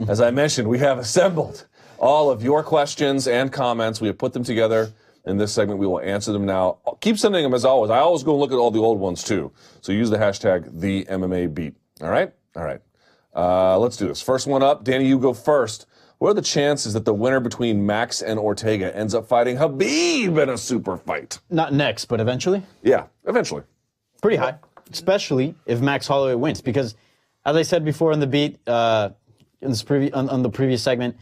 S1: As I mentioned, we have assembled all of your questions and comments. We have put them together in this segment. We will answer them now. Keep sending them as always. I always go and look at all the old ones too. So use the hashtag #TheMMABeat. All right? All right. Let's do this. First one up. Danny, you go first. What are the chances that the winner between Max and Ortega ends up fighting Khabib in a super fight?
S3: Not next, but eventually?
S1: Yeah, eventually.
S3: Pretty high, especially if Max Holloway wins. Because, as I said before in the beat, on the previous segment,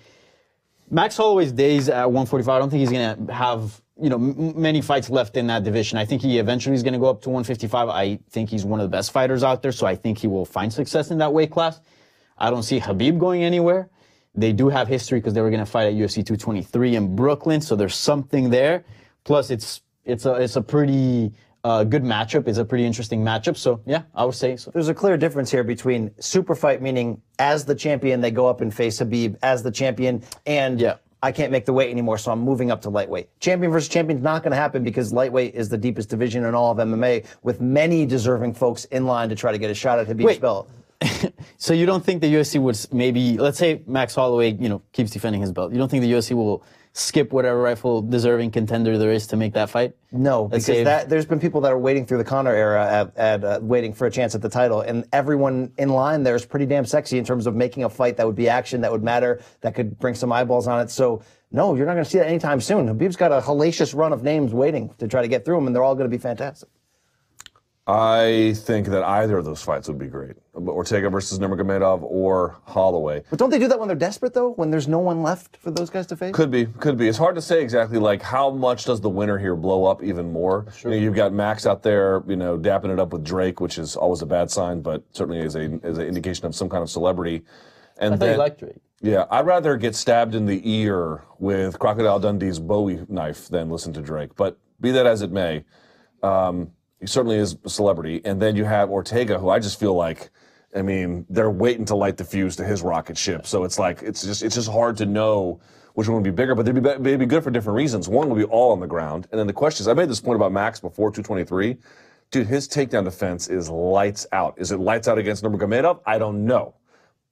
S3: Max Holloway's days at 145, I don't think he's going to have many fights left in that division. I think he eventually is going to go up to 155. I think he's one of the best fighters out there, so I think he will find success in that weight class. I don't see Khabib going anywhere. They do have history because they were going to fight at UFC 223 in Brooklyn, so there's something there. Plus, it's a pretty good matchup. It's a pretty interesting matchup. So, yeah, I would say so.
S2: There's a clear difference here between super fight, meaning as the champion, they go up and face Khabib as the champion, and I can't make the weight anymore, so I'm moving up to lightweight. Champion versus champion is not going to happen because lightweight is the deepest division in all of MMA, with many deserving folks in line to try to get a shot at Khabib's belt.
S3: So you don't think the UFC would maybe, let's say Max Holloway, keeps defending his belt. You don't think the UFC will skip whatever rightful deserving contender there is to make that fight?
S2: No, because there's been people that are waiting through the Conor era waiting for a chance at the title, and everyone in line there is pretty damn sexy in terms of making a fight that would be action, that would matter, that could bring some eyeballs on it. So no, you're not going to see that anytime soon. Khabib's got a hellacious run of names waiting to try to get through him, and they're all going to be fantastic.
S1: I think that either of those fights would be great. Ortega versus Nurmagomedov or Holloway.
S2: But don't they do that when they're desperate, though? When there's no one left for those guys to face?
S1: Could be. It's hard to say exactly, like, how much does the winner here blow up even more? Sure. You've got Max out there, dapping it up with Drake, which is always a bad sign, but certainly is an indication of some kind of celebrity. And
S3: I thought you liked Drake.
S1: Yeah, I'd rather get stabbed in the ear with Crocodile Dundee's Bowie knife than listen to Drake. But be that as it may, he certainly is a celebrity. And then you have Ortega, who I just feel like, they're waiting to light the fuse to his rocket ship. So it's like, it's just hard to know which one would be bigger, but they'd be good for different reasons. One would be all on the ground. And then the question is, I made this point about Max before 223. Dude, his takedown defense is lights out. Is it lights out against Nurmagomedov? I don't know.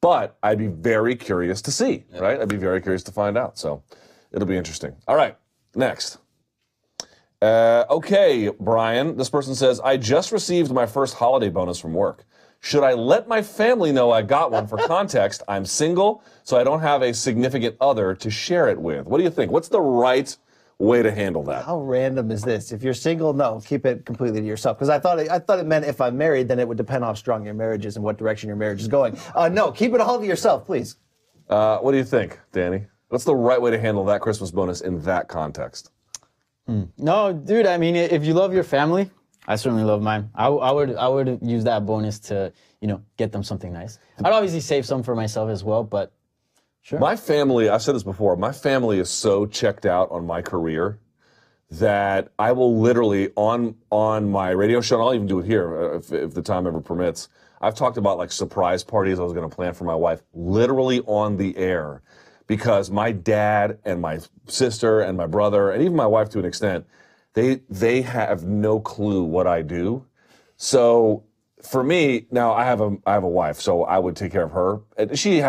S1: But I'd be very curious to see, right? I'd be very curious to find out. So it'll be interesting. All right, next. Okay, Brian, this person says, I just received my first holiday bonus from work. Should I let my family know I got one? For context, I'm single, so I don't have a significant other to share it with. What do you think? What's the right way to handle that?
S2: How random is this? If you're single, no, keep it completely to yourself. Because I thought it meant if I'm married, then it would depend how strong your marriage is and what direction your marriage is going. No, keep it all to yourself, please.
S1: What do you think, Danny? What's the right way to handle that Christmas bonus in that context?
S3: No, dude, if you love your family, I certainly love mine. I would use that bonus to, get them something nice. I'd obviously save some for myself as well, but sure.
S1: My family, I've said this before, my family is so checked out on my career that I will literally, on my radio show, and I'll even do it here if the time ever permits, I've talked about like surprise parties I was going to plan for my wife, literally on the air. Because my dad and my sister and my brother, and even my wife to an extent, they have no clue what I do. So for me, now I have a wife, so I would take care of her. And she's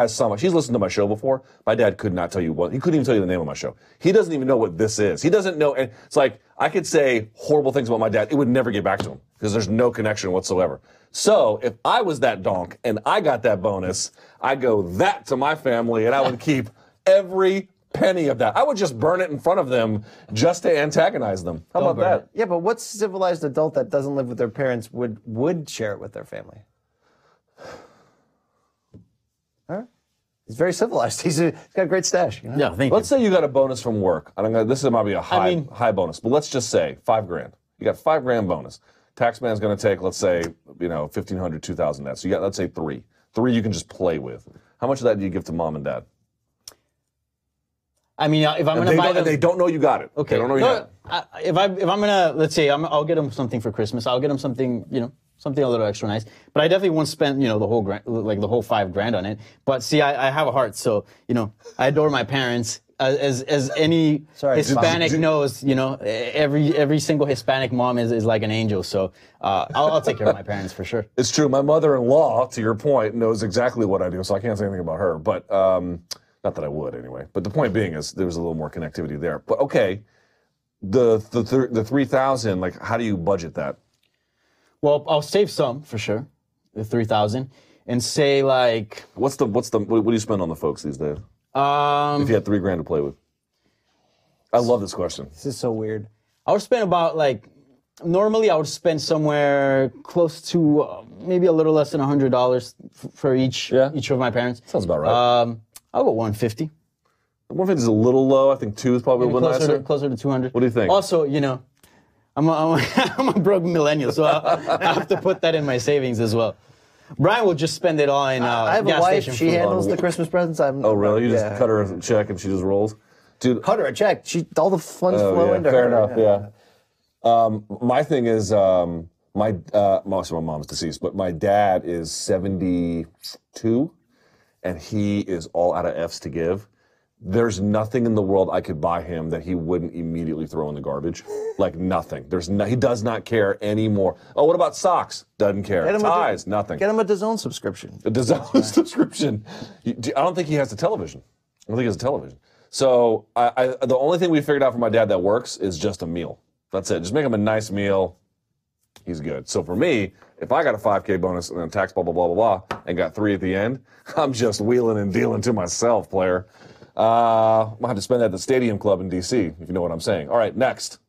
S1: listened to my show before. My dad could not tell you he couldn't even tell you the name of my show. He doesn't even know what this is. He doesn't know, and it's like, I could say horrible things about my dad. It would never get back to him because there's no connection whatsoever. So if I was that donk and I got that bonus, I go that to my family and I would keep every penny of that. I would just burn it in front of them just to antagonize them. How about that?
S2: Yeah, but what civilized adult that doesn't live with their parents would share it with their family? Huh? He's very civilized. He's got a great stash.
S3: Yeah, thank you.
S1: Let's say you got a bonus from work. This might be a high bonus, but let's just say $5,000. You got $5,000 bonus. Taxman's going to take, let's say, $1,500, $2,000 net. So you got, let's say, $3,000. $3,000 you can just play with. How much of that do you give to mom and dad?
S3: If I'm going to buy them...
S1: They don't know you got it.
S3: Okay.
S1: They don't know you got it.
S3: If I'm going to, let's say, I'll get them something for Christmas. I'll get them something, something a little extra nice. But I definitely won't spend, the whole $5,000 on it. But see, I have a heart, so, I adore my parents. As any Hispanic knows, every single Hispanic mom is like an angel. So I'll take care of my parents for sure.
S1: It's true. My mother-in-law, to your point, knows exactly what I do, so I can't say anything about her. But not that I would anyway. But the point being is there was a little more connectivity there. But okay, the 3,000, like, how do you budget that?
S3: Well, I'll save some for sure, the 3,000, and say like.
S1: What do you spend on the folks these days? If you had $3,000 to play with. I love this question.
S2: This is so weird.
S3: I would spend about normally I would spend somewhere close to maybe a little less than $100 for each of my parents.
S1: Sounds about right.
S3: I'll go 150.
S1: 150 is a little low. I think 2 is probably a little nicer.
S3: Closer to 200.
S1: What do you think?
S3: Also, I'm a broke millennial, so I have to put that in my savings as well. Brian will just spend it all in
S2: I have a wife. She handles the Christmas presents.
S1: Oh, really? You just cut her a check and she just rolls? Dude,
S2: cut her a check. All the funds flow into
S1: fair
S2: her.
S1: Fair enough, yeah. My thing is, my mom's deceased, but my dad is 72, and he is all out of F's to give. there's nothing in the world I could buy him that he wouldn't immediately throw in the garbage. Like nothing. He does not care anymore. Oh, what about socks? Doesn't care. Ties, nothing.
S2: Get him a DAZN subscription.
S1: A DAZN subscription. I don't think he has a television. I don't think he has a television. So the only thing we figured out for my dad that works is just a meal. That's it. Just make him a nice meal. He's good. So for me, if I got a 5K bonus and then tax blah, blah, blah, blah, blah, and got 3 at the end, I'm just wheeling and dealing to myself, player. I'll have to spend that at the Stadium Club in D.C., if you know what I'm saying. All right, next.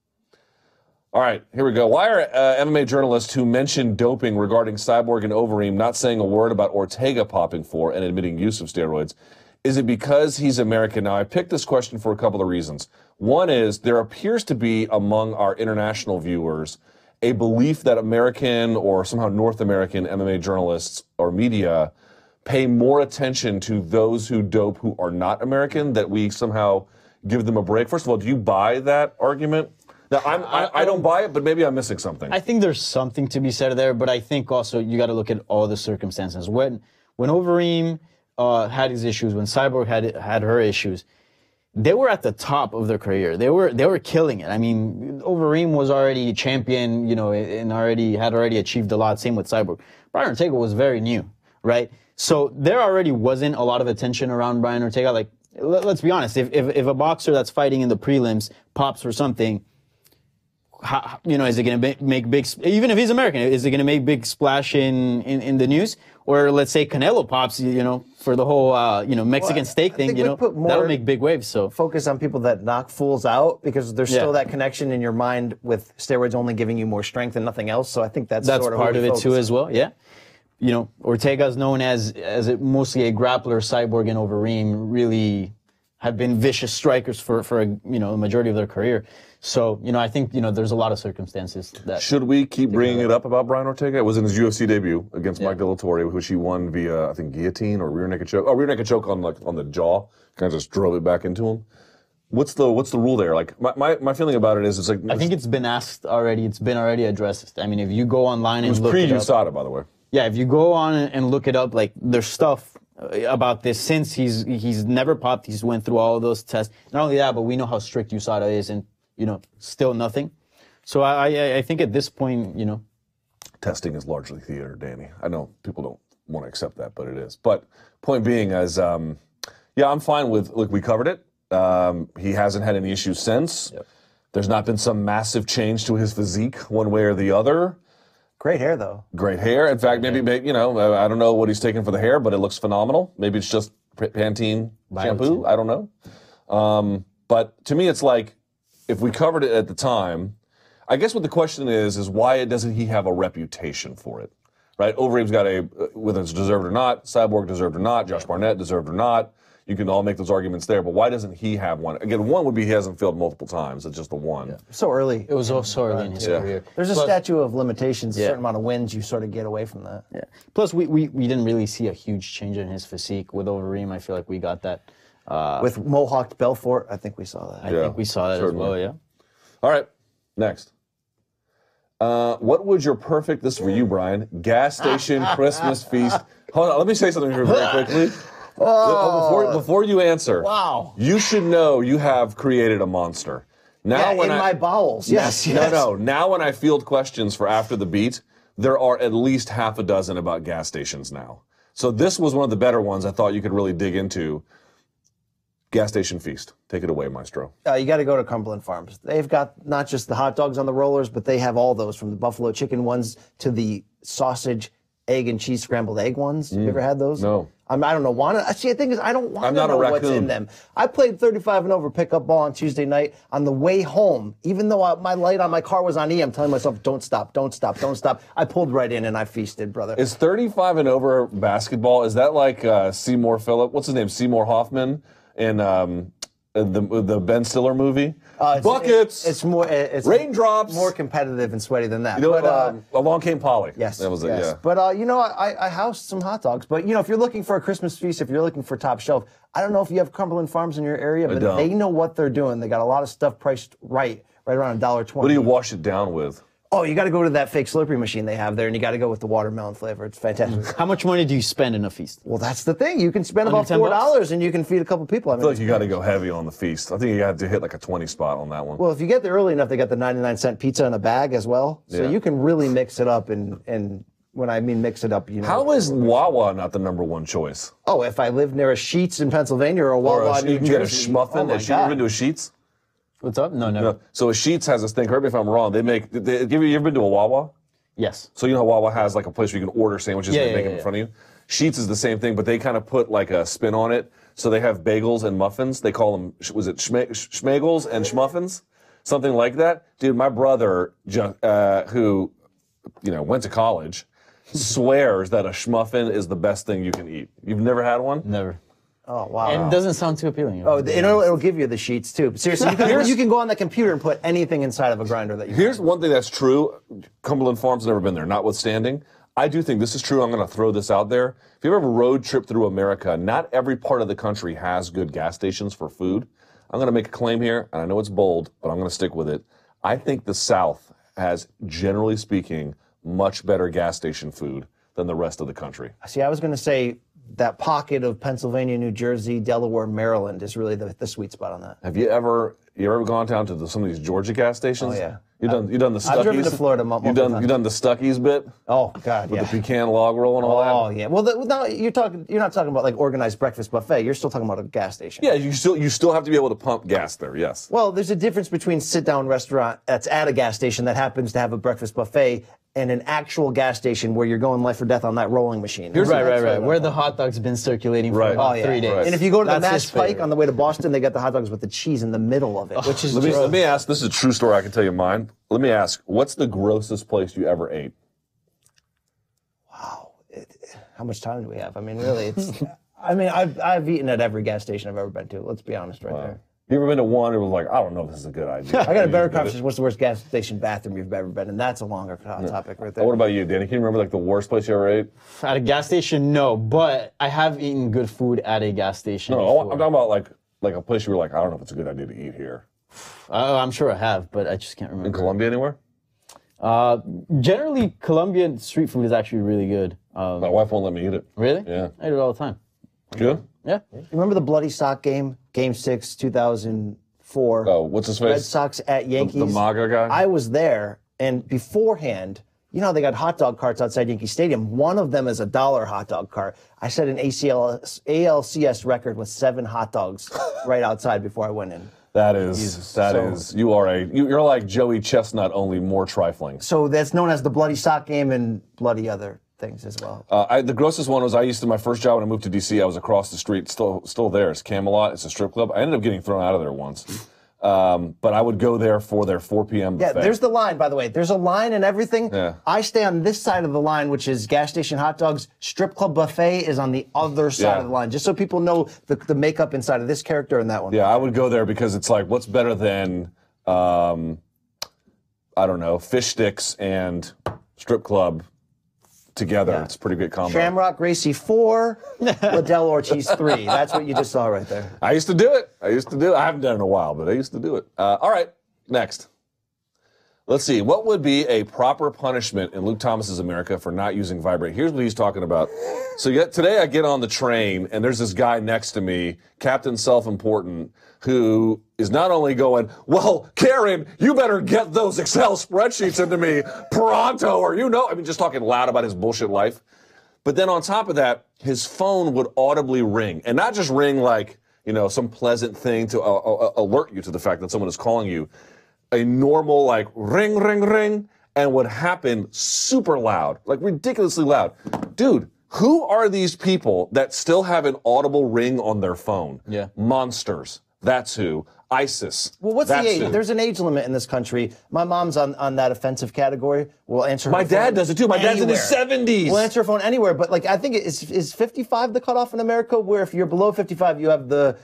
S1: All right, here we go. Why are MMA journalists who mention doping regarding Cyborg and Overeem not saying a word about Ortega popping for and admitting use of steroids? Is it because he's American? Now, I picked this question for a couple of reasons. One is there appears to be among our international viewers a belief that American or somehow North American MMA journalists or media pay more attention to those who dope who are not American, that we somehow give them a break. First of all, do you buy that argument? Now, I don't buy it, but maybe I'm missing something.
S3: I think there's something to be said there, but I think also you got to look at all the circumstances. When Overeem had his issues, when Cyborg had her issues, they were at the top of their career. They were killing it. I mean, Overeem was already champion, you know, and had already achieved a lot. Same with Cyborg. Brian Ortega was very new, right? So there already wasn't a lot of attention around Brian Ortega. Like, let's be honest, if a boxer that's fighting in the prelims pops for something, you know, is it going to make big, even if he's American, is it going to make big splash in the news? Or let's say Canelo pops, you know, for the whole, you know, Mexican steak thing, you know, that'll make big waves. So
S2: focus on people that knock fools out, because there's still that connection in your mind with steroids only giving you more strength and nothing else. So I think that's sort of
S3: part of it too as well. Yeah. You know, Ortega's known as mostly a grappler. Cyborg and Overeem really have been vicious strikers for you know, the majority of their career. So, you know, I think, you know, there's a lot of circumstances that...
S1: Should we keep bringing it up about Brian Ortega? It was in his UFC debut against Mike De La Torre, which he won via, I think, guillotine or rear naked choke. Oh, rear naked choke on the jaw. Kind of just drove it back into him. What's the rule there? Like, my feeling about it is it's like...
S3: I think it's been asked already. It's been already addressed. I mean, if you go online and look it up...
S1: It was pre-USADA, by the way.
S3: Yeah, if you go on and look it up, like, there's stuff about this since he's never popped. He's went through all of those tests. Not only that, but we know how strict USADA is, and, you know, still nothing. So I think at this point, you know...
S1: Testing is largely theater, Danny. I know people don't want to accept that, but it is. But point being is, yeah, I'm fine with... Look, we covered it. He hasn't had any issues since. Yep. There's not been some massive change to his physique one way or the other.
S2: Great hair, though.
S1: Great hair. In fact, maybe, you know, I don't know what he's taking for the hair, but it looks phenomenal. Maybe it's just Pantene shampoo. I don't know. But to me, it's like, if we covered it at the time, I guess what the question is why doesn't he have a reputation for it, right? Overeem's got whether it's deserved or not, Cyborg deserved or not, Josh Barnett deserved or not. You can all make those arguments there, but why doesn't he have one? Again, one would be he hasn't failed multiple times. It's just the one.
S2: Yeah. So early.
S3: It was so early in his career.
S2: There's a statute of limitations, a certain amount of wins, you sort of get away from that.
S3: Yeah. Plus, we didn't really see a huge change in his physique. With Overeem, I feel like we got that.
S2: With Mohawked Belfort, I think we saw that.
S3: I think we saw that as well, yeah.
S1: All right, next. What would your perfect, this is for you, Brian, gas station Christmas feast... Hold on, let me say something here very quickly. Before you answer, you should know you have created a monster. Now,
S2: in my bowels. Yes.
S1: No. Now, when I field questions for After the Beat, there are at least half a dozen about gas stations now. So this was one of the better ones I thought you could really dig into. Gas station feast. Take it away, Maestro.
S2: You got to go to Cumberland Farms. They've got not just the hot dogs on the rollers, but they have all those, from the buffalo chicken ones to the sausage, egg, and cheese scrambled egg ones. You ever had those?
S1: No.
S2: I don't know. See, the thing is, I don't want to know what's in them. I played 35 and over pickup ball on Tuesday night. On the way home, even though my light on my car was on E, I'm telling myself, don't stop, don't stop, don't stop. I pulled right in and I feasted, brother.
S1: Is 35 and over basketball, is that like Seymour Phillip? What's his name? Seymour Hoffman in the Ben Stiller movie? Buckets!
S2: It's more...
S1: raindrops!
S2: More competitive and sweaty than that.
S1: You know, Along Came Polly.
S2: Yes.
S1: That was it, yeah.
S2: But, you know, I housed some hot dogs. But, you know, if you're looking for a Christmas feast, if you're looking for top shelf, I don't know if you have Cumberland Farms in your area, but they know what they're doing. They got a lot of stuff priced right around $1.20.
S1: What do you wash it down with?
S2: Oh, you got to go to that fake Slurpee machine they have there, and you got to go with the watermelon flavor. It's fantastic.
S3: How much money do you spend in a feast?
S2: Well, that's the thing. You can spend
S3: Under
S2: about $4 and you can feed a couple people. I
S1: feel like you got to go heavy on the feast. I think you have to hit like a 20 spot on that one.
S2: Well, if you get there early enough, they got the 99-cent pizza in a bag as well. So
S1: Yeah.
S2: you can really mix it up. And when I mean mix it up, you know.
S1: How is Wawa not the #1 choice?
S2: Oh, if I lived near a Sheetz in Pennsylvania or a Wawa in New
S1: you can get a
S2: Jersey.
S1: Schmuffin.
S2: Oh, my
S1: Have you ever been
S2: God.
S1: to a Sheetz?
S3: What's up? No, never.
S1: No. So a Sheetz has this thing. Correct me if I'm wrong. You ever been to a Wawa?
S3: Yes.
S1: So you know how Wawa has like a place where you can order sandwiches and they make them in
S3: yeah.
S1: front of you? Sheetz is the same thing, but they kind of put like a spin on it. So they have bagels and muffins. They call them, was it schmagels and schmuffins? Something like that. Dude, my brother, who, went to college, swears that a schmuffin is the best thing you can eat. You've never had one?
S3: Never.
S2: Oh, wow.
S3: And it doesn't sound too appealing.
S2: Oh, it'll give you the sheets too. Seriously, you can go on the computer and put anything inside of a grinder that you.
S1: Here's one thing that's true. Cumberland Farms never been there, notwithstanding. I do think this is true. I'm going to throw this out there. If you ever have a road trip through America, not every part of the country has good gas stations for food. I'm going to make a claim here, and I know it's bold, but I'm going to stick with it. I think the South has, generally speaking, much better gas station food than the rest of the country.
S2: See, I was going to say that pocket of Pennsylvania, New Jersey, Delaware, Maryland is really the sweet spot on that.
S1: Have you ever gone down to some of these Georgia gas stations?
S2: Oh, yeah.
S1: You've done the Stuckey's.
S2: I've driven to Florida multiple times.
S1: You've done the Stuckey's bit
S2: Oh God,
S1: with
S2: yeah.
S1: the pecan log roll and all that.
S2: Oh yeah. Well, no, you're not talking about like organized breakfast buffet. You're still talking about a gas station.
S1: Yeah, you still have to be able to pump gas there. Yes.
S2: Well, there's a difference between sit-down restaurant that's at a gas station that happens to have a breakfast buffet and an actual gas station where you're going life or death on that rolling machine.
S3: Right. Where the hot dog's been circulating for about 3 days.
S1: Right.
S2: And if you go to the
S3: That's his
S2: Mass Pike
S3: favorite.
S2: on the way to Boston, they got the hot dogs with the cheese in the middle of it, which is
S1: Let me ask. This is a true story. I can tell you mine. Let me ask. What's the grossest place you ever ate?
S2: Wow. How much time do we have? I mean, really, it's. I mean, I've eaten at every gas station I've ever been to. Let's be honest, right there.
S1: You ever been to one? It was like, I don't know if this is a good idea.
S2: I got a better conversation. What's the worst gas station bathroom you've ever been in? That's a longer topic right there.
S1: What about you, Danny? Can you remember like the worst place you ever ate?
S3: At a gas station, no, but I have eaten good food at a gas station.
S1: No,
S3: before.
S1: I'm talking about like a place you were like, I don't know if it's a good idea to eat here.
S3: I'm sure I have, but I just can't remember.
S1: In Colombia anywhere?
S3: Generally, Colombian street food is actually really good.
S1: My wife won't let me eat it.
S3: Really?
S1: Yeah.
S3: I eat it all the time.
S1: Good?
S3: Yeah.
S2: You remember the bloody sock game, Game 6, 2004?
S1: Oh, what's his face?
S2: Red Sox at Yankees.
S1: The MAGA guy?
S2: I was there, and beforehand, you know, they got hot dog carts outside Yankee Stadium. One of them is a $1 hot dog cart. I set an ALCS record with 7 hot dogs right outside before I went in.
S1: You're like Joey Chestnut, only more trifling.
S2: So that's known as the bloody sock game and bloody other things as well.
S1: The grossest one was my first job when I moved to DC, I was across the street, still there. It's Camelot. It's a strip club. I ended up getting thrown out of there once. But I would go there for their 4 p.m. buffet.
S2: Yeah, there's the line, by the way. There's a line and everything.
S1: Yeah.
S2: I stay on this side of the line, which is gas station hot dogs. Strip club buffet is on the other side of the line, just so people know the makeup inside of this character and that one.
S1: Yeah, I would go there because it's like, what's better than, I don't know, fish sticks and strip club together?
S2: Yeah.
S1: It's a pretty good combo.
S2: Shamrock Gracie 4, Liddell Ortiz 3. That's what you just saw right there.
S1: I used to do it. I haven't done it in a while, but I used to do it. All right, next. Let's see. What would be a proper punishment in Luke Thomas's America for not using Vibrate? Here's what he's talking about. So today I get on the train, and there's this guy next to me, Captain Self-Important, who is not only going, well, Karen, you better get those Excel spreadsheets into me pronto, or just talking loud about his bullshit life. But then on top of that, his phone would audibly ring, and not just ring like, some pleasant thing to alert you to the fact that someone is calling you. A normal, like, ring, ring, ring, and would happen super loud, like ridiculously loud. Dude, who are these people that still have an audible ring on their phone?
S3: Yeah.
S1: Monsters. That's who. ISIS.
S2: Well, what's
S1: That's
S2: the age?
S1: who.
S2: There's an age limit in this country. My mom's on that offensive category. We'll answer her
S1: My
S2: phone
S1: dad does it too. My dad's in his
S2: anywhere.
S1: 70s.
S2: We'll answer her phone anywhere, but like I think is 55 the cutoff in America, where if you're below 55, you have the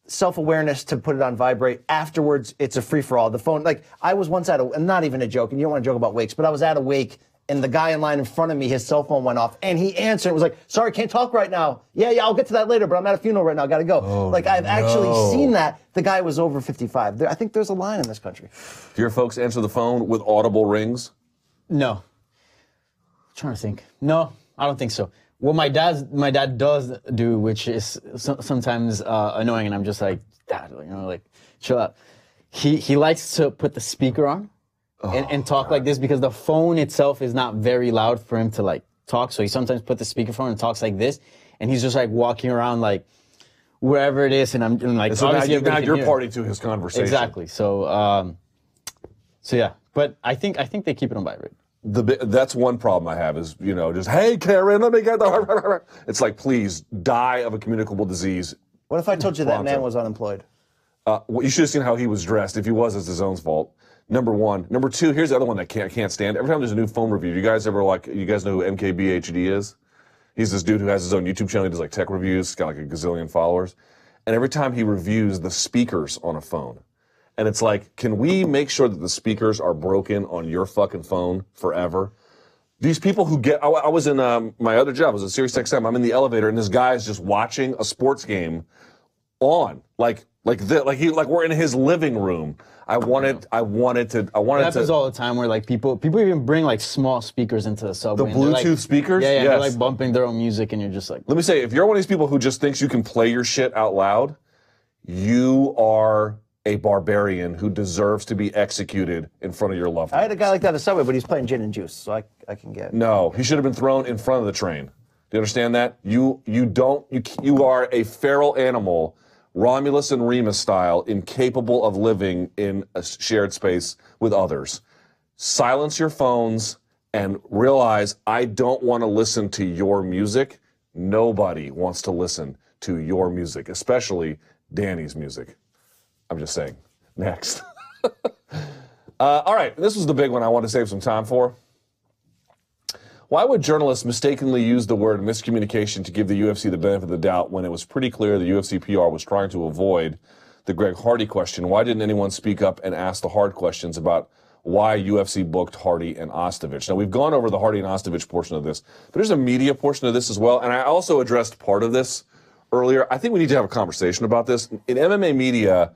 S2: self-awareness to put it on vibrate. Afterwards, it's a free-for-all. The phone, like, I was once not even a joke, and you don't want to joke about wakes, but I was at a wake, and the guy in line in front of me, his cell phone went off, and he answered. It was like, sorry, can't talk right now. Yeah, I'll get to that later, but I'm at a funeral right now. Got to go. I've actually seen that. The guy was over 55. I think there's a line in this country.
S1: Do your folks answer the phone with audible rings?
S3: No. I'm trying to think. No, I don't think so. What my dad does do, which is sometimes annoying, and I'm just like, Dad, like, chill out. He likes to put the speaker on and talk like this because the phone itself is not very loud for him to like talk. So he sometimes put the speakerphone and talks like this, and he's just like walking around like wherever it is, and I'm like,
S1: so now you're party to his conversation.
S3: Exactly. So yeah, but I think they keep it on vibrate.
S1: That's one problem I have is, just, hey, Karen, let me get the... It's like, please, die of a communicable disease.
S2: What if I told you that man was unemployed?
S1: You should have seen how he was dressed. If he was, it's his own fault. Number one. Number two, here's the other one that I can't stand. Every time there's a new phone review, you guys know who MKBHD is? He's this dude who has his own YouTube channel. He does like tech reviews. He's got like a gazillion followers. And every time he reviews the speakers on a phone, and it's like, can we make sure that the speakers are broken on your fucking phone forever? These people who I was in my other job, I was at SiriusXM. I'm in the elevator, and this guy is just watching a sports game on, like we're in his living room. I wanted to. It
S3: happens all the time where like people even bring like small speakers into the subway.
S1: The Bluetooth speakers?
S3: Yeah,
S1: yes.
S3: They're like bumping their own music, and you're just like.
S1: Let me say, if you're one of these people who just thinks you can play your shit out loud, you are a barbarian who deserves to be executed in frnt of your loved ones.
S2: I had a guy like that at the subway, but he's playing gin and juice, so I can get.
S1: No, he should have been thrown in front of the train. Do you understand that? You are a feral animal, Romulus and Remus style, incapable of living in a shared space with others. Silence your phones and realize I don't want to listen to your music. Nobody wants to listen to your music, especially Danny's music. I'm just saying. Next. All right, this was the big one I want to save some time for. Why would journalists mistakenly use the word miscommunication to give the UFC the benefit of the doubt when it was pretty clear the UFC PR was trying to avoid the Greg Hardy question? Why didn't anyone speak up and ask the hard questions about why UFC booked Hardy and Ostovich? Now, we've gone over the Hardy and Ostovich portion of this, but there's a media portion of this as well, and I also addressed part of this earlier. I think we need to have a conversation about this. In MMA media,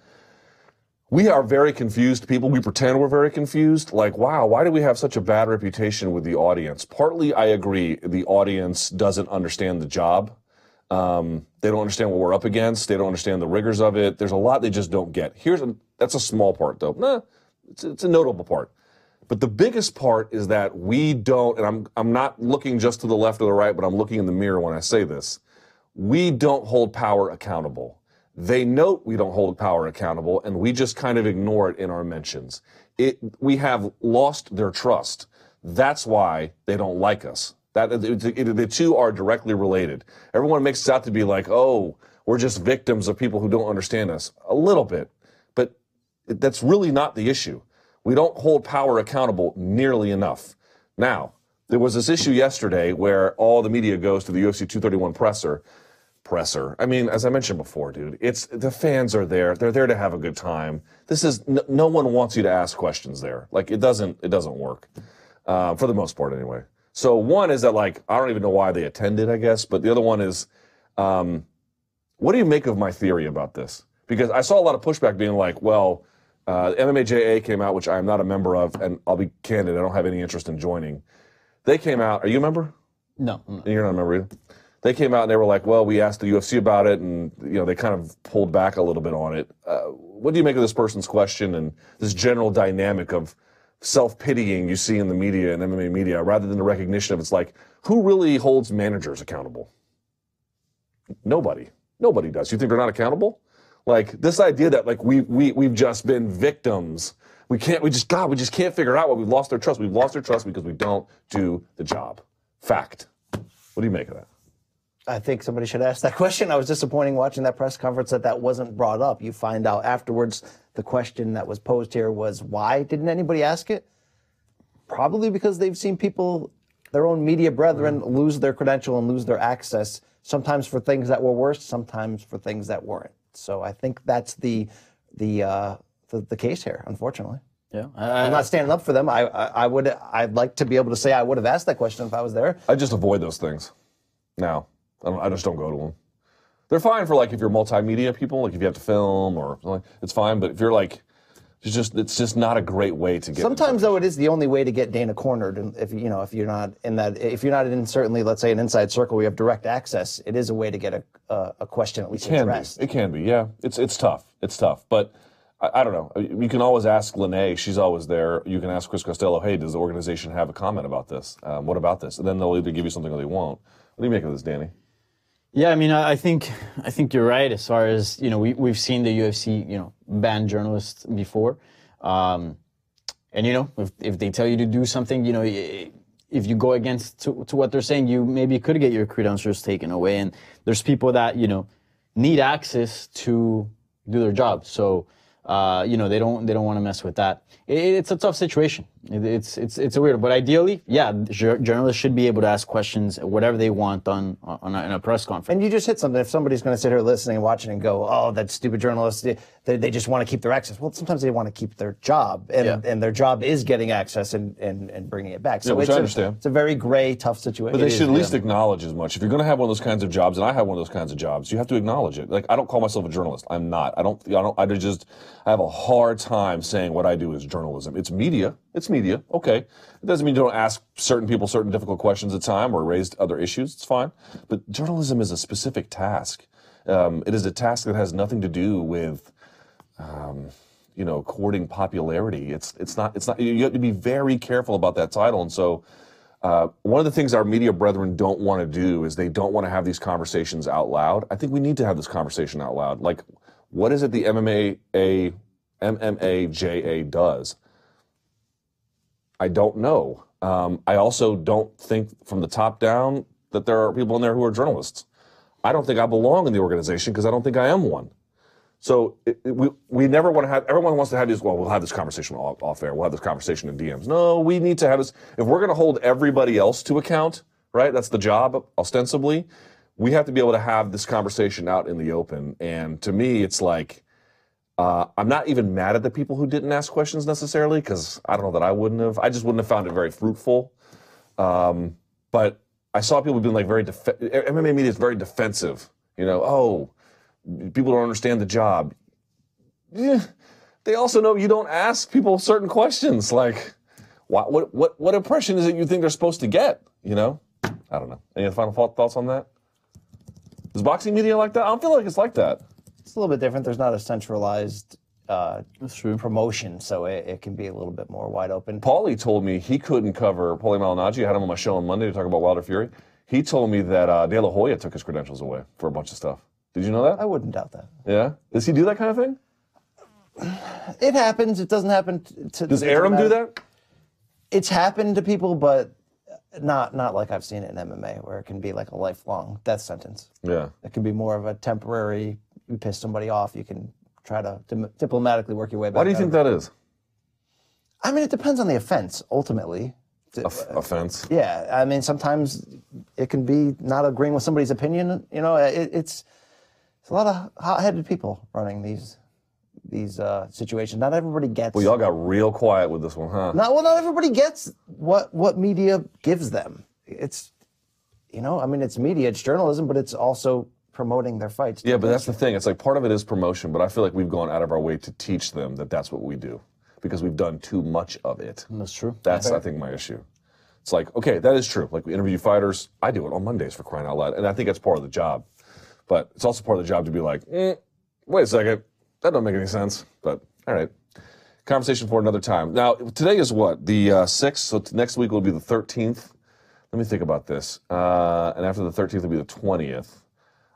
S1: we are very confused people. We pretend we're very confused. Like, wow, why do we have such a bad reputation with the audience? Partly, I agree, the audience doesn't understand the job. They don't understand what we're up against. They don't understand the rigors of it. There's a lot they just don't get. That's a small part, though. It's a notable part. But the biggest part is that we don't, and I'm not looking just to the left or the right, but I'm looking in the mirror when I say this. We don't hold power accountable. They note we don't hold power accountable, and we just kind of ignore it in our mentions. We have lost their trust. That's why they don't like us. The two are directly related. Everyone makes it out to be like, oh, we're just victims of people who don't understand us. A little bit, but that's really not the issue. We don't hold power accountable nearly enough. Now, there was this issue yesterday where all the media goes to the UFC 231 presser. I mean, as I mentioned before, dude, the fans are there. They're there to have a good time. This is no one wants you to ask questions there. Like it doesn't work for the most part anyway. So one is that like I don't even know why they attended, I guess, but the other one is, what do you make of my theory about this? Because I saw a lot of pushback being like, well, MMAJA came out, which I am not a member of, and I'll be candid, I don't have any interest in joining. They came out. Are you a member?
S3: No.
S1: You're not a member either? They came out and they were like, well, we asked the UFC about it, and they kind of pulled back a little bit on it. What do you make of this person's question and this general dynamic of self-pitying you see in the media and MMA media, rather than the recognition of it's like, who really holds managers accountable? Nobody. Nobody does. You think they're not accountable? Like this idea that like we've just been victims. We just can't figure out why we've lost their trust. We've lost their trust because we don't do the job. Fact. What do you make of that?
S2: I think somebody should ask that question. I was disappointed watching that press conference that wasn't brought up. You find out afterwards the question that was posed here was, why didn't anybody ask it? Probably because they've seen people, their own media brethren, lose their credential and lose their access, sometimes for things that were worse, sometimes for things that weren't. So I think that's the case here, unfortunately.
S3: Yeah,
S2: I'm not standing up for them. I'd like to be able to say I would have asked that question if I was there.
S1: I just avoid those things now. I just don't go to them. They're fine for like if you're multimedia people, like if you have to film or something, it's fine. But if you're like It's just not a great way to get.
S2: Sometimes, though, it is the only way to get Dana cornered. And if you're not in certainly, let's say, an inside circle where you have direct access, it is a way to get a question at least addressed.
S1: It can be, yeah. It's tough. It's tough, but I don't know. You can always ask Lene. She's always there. You can ask Chris Costello. Hey, does the organization have a comment about this? What about this? And then they'll either give you something or they won't. What do you make of this, Danny?
S3: Yeah, I mean, I think you're right as far as, we've seen the UFC, ban journalists before. And, if they tell you to do something, if you go against to what they're saying, you maybe could get your credentials taken away. And there's people that, need access to do their job. So, they don't want to mess with that. It's a tough situation. It's a weird, but ideally, yeah, journalists should be able to ask questions, whatever they want in a press conference.
S2: And you just hit something. If somebody's going to sit here listening and watching and go, oh, that stupid journalist, they just want to keep their access. Well, sometimes they want to keep their job, and their job is getting access and bringing it back. So
S1: which I understand.
S2: It's a very gray, tough situation.
S1: But they should at least acknowledge as much. If you're going to have one of those kinds of jobs, and I have one of those kinds of jobs, you have to acknowledge it. Like, I don't call myself a journalist. I'm not. I have a hard time saying what I do is journalism. It's media. It's media. Okay. It doesn't mean you don't ask certain people certain difficult questions at time or raise other issues. It's fine. But journalism is a specific task. It is a task that has nothing to do with, courting popularity. It's not. You have to be very careful about that title. And so, one of the things our media brethren don't want to do is they don't want to have these conversations out loud. I think we need to have this conversation out loud. Like, what is it the MMAJA does? I don't know. I also don't think from the top down that there are people in there who are journalists. I don't think I belong in the organization because I don't think I am one. So we never want to have, everyone wants to have these, well, we'll have this conversation off air. We'll have this conversation in DMs. No, we need to have this. If we're going to hold everybody else to account, right, that's the job ostensibly, we have to be able to have this conversation out in the open. And to me, it's like, I'm not even mad at the people who didn't ask questions necessarily, because I don't know that I wouldn't have. I just wouldn't have found it very fruitful. But I saw people being like MMA media is very defensive. People don't understand the job. Yeah, they also know you don't ask people certain questions. Like, what impression is it you think they're supposed to get? I don't know. Any final thoughts on that? Is boxing media like that? I don't feel like it's like that.
S2: It's a little bit different. There's not a centralized promotion, so it can be a little bit more wide open.
S1: Paulie told me he couldn't cover Paulie Malignaggi. I had him on my show on Monday to talk about Wilder Fury. He told me that De La Hoya took his credentials away for a bunch of stuff. Did you know that?
S2: I wouldn't doubt that.
S1: Yeah? Does he do that kind of thing?
S2: It happens. It doesn't happen to...
S1: Does Arum do that?
S2: It's happened to people, but not like I've seen it in MMA, where it can be like a lifelong death sentence.
S1: Yeah.
S2: It can be more of a temporary... You piss somebody off, you can try to diplomatically work your way back.
S1: Why do you think that is?
S2: I mean, it depends on the offense, ultimately.
S1: Offense?
S2: Yeah. I mean, sometimes it can be not agreeing with somebody's opinion. It's a lot of hot-headed people running these situations. Not everybody gets...
S1: Well, y'all got real quiet with this one, huh?
S2: Not everybody gets what media gives them. It's, it's media, it's journalism, but it's also promoting their fights.
S1: Yeah, but that's the thing. It's like part of it is promotion, but I feel like we've gone out of our way to teach them that that's what we do because we've done too much of it.
S3: That's true.
S1: That's, I think, my issue. It's like, okay, that is true. Like, we interview fighters. I do it on Mondays, for crying out loud, and I think that's part of the job. But it's also part of the job to be like, wait a second, that don't make any sense. But, all right. Conversation for another time. Now, today is what? The 6th, so next week will be the 13th. Let me think about this. And after the 13th will be the 20th.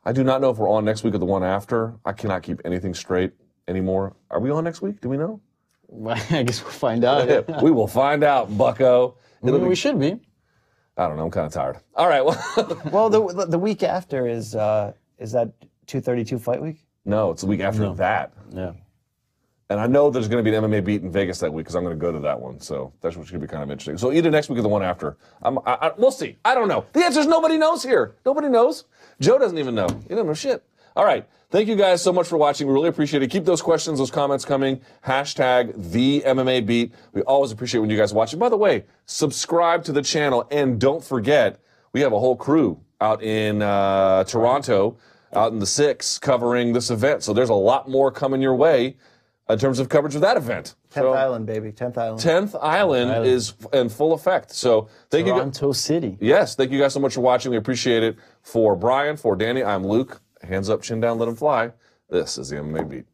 S1: I do not know if we're on next week or the one after. I cannot keep anything straight anymore. Are we on next week? Do we know?
S3: Well, I guess we'll find out.
S1: We will find out, bucko.
S3: We should be.
S1: I don't know. I'm kind of tired. All right.
S2: Well, the week after is that 232 fight week?
S1: No, it's the week after that.
S3: Yeah.
S1: And I know there's going to be an MMA Beat in Vegas that week because I'm going to go to that one. So that's what's going to be kind of interesting. So either next week or the one after. We'll see. I don't know. The answer is nobody knows here. Nobody knows. Joe doesn't even know. He doesn't know shit. All right. Thank you guys so much for watching. We really appreciate it. Keep those questions, those comments coming. Hashtag the MMA Beat. We always appreciate when you guys watch. And by the way, subscribe to the channel. And don't forget, we have a whole crew out in Toronto, out in the 6, covering this event. So there's a lot more coming your way in terms of coverage of that event.
S2: 10th Island, baby. 10th Island.
S1: 10th Island is in full effect. So thank you.
S3: Toronto City.
S1: Yes, thank you guys so much for watching. We appreciate it. For Brian, for Danny, I'm Luke. Hands up, chin down, let him fly. This is the MMA Beat.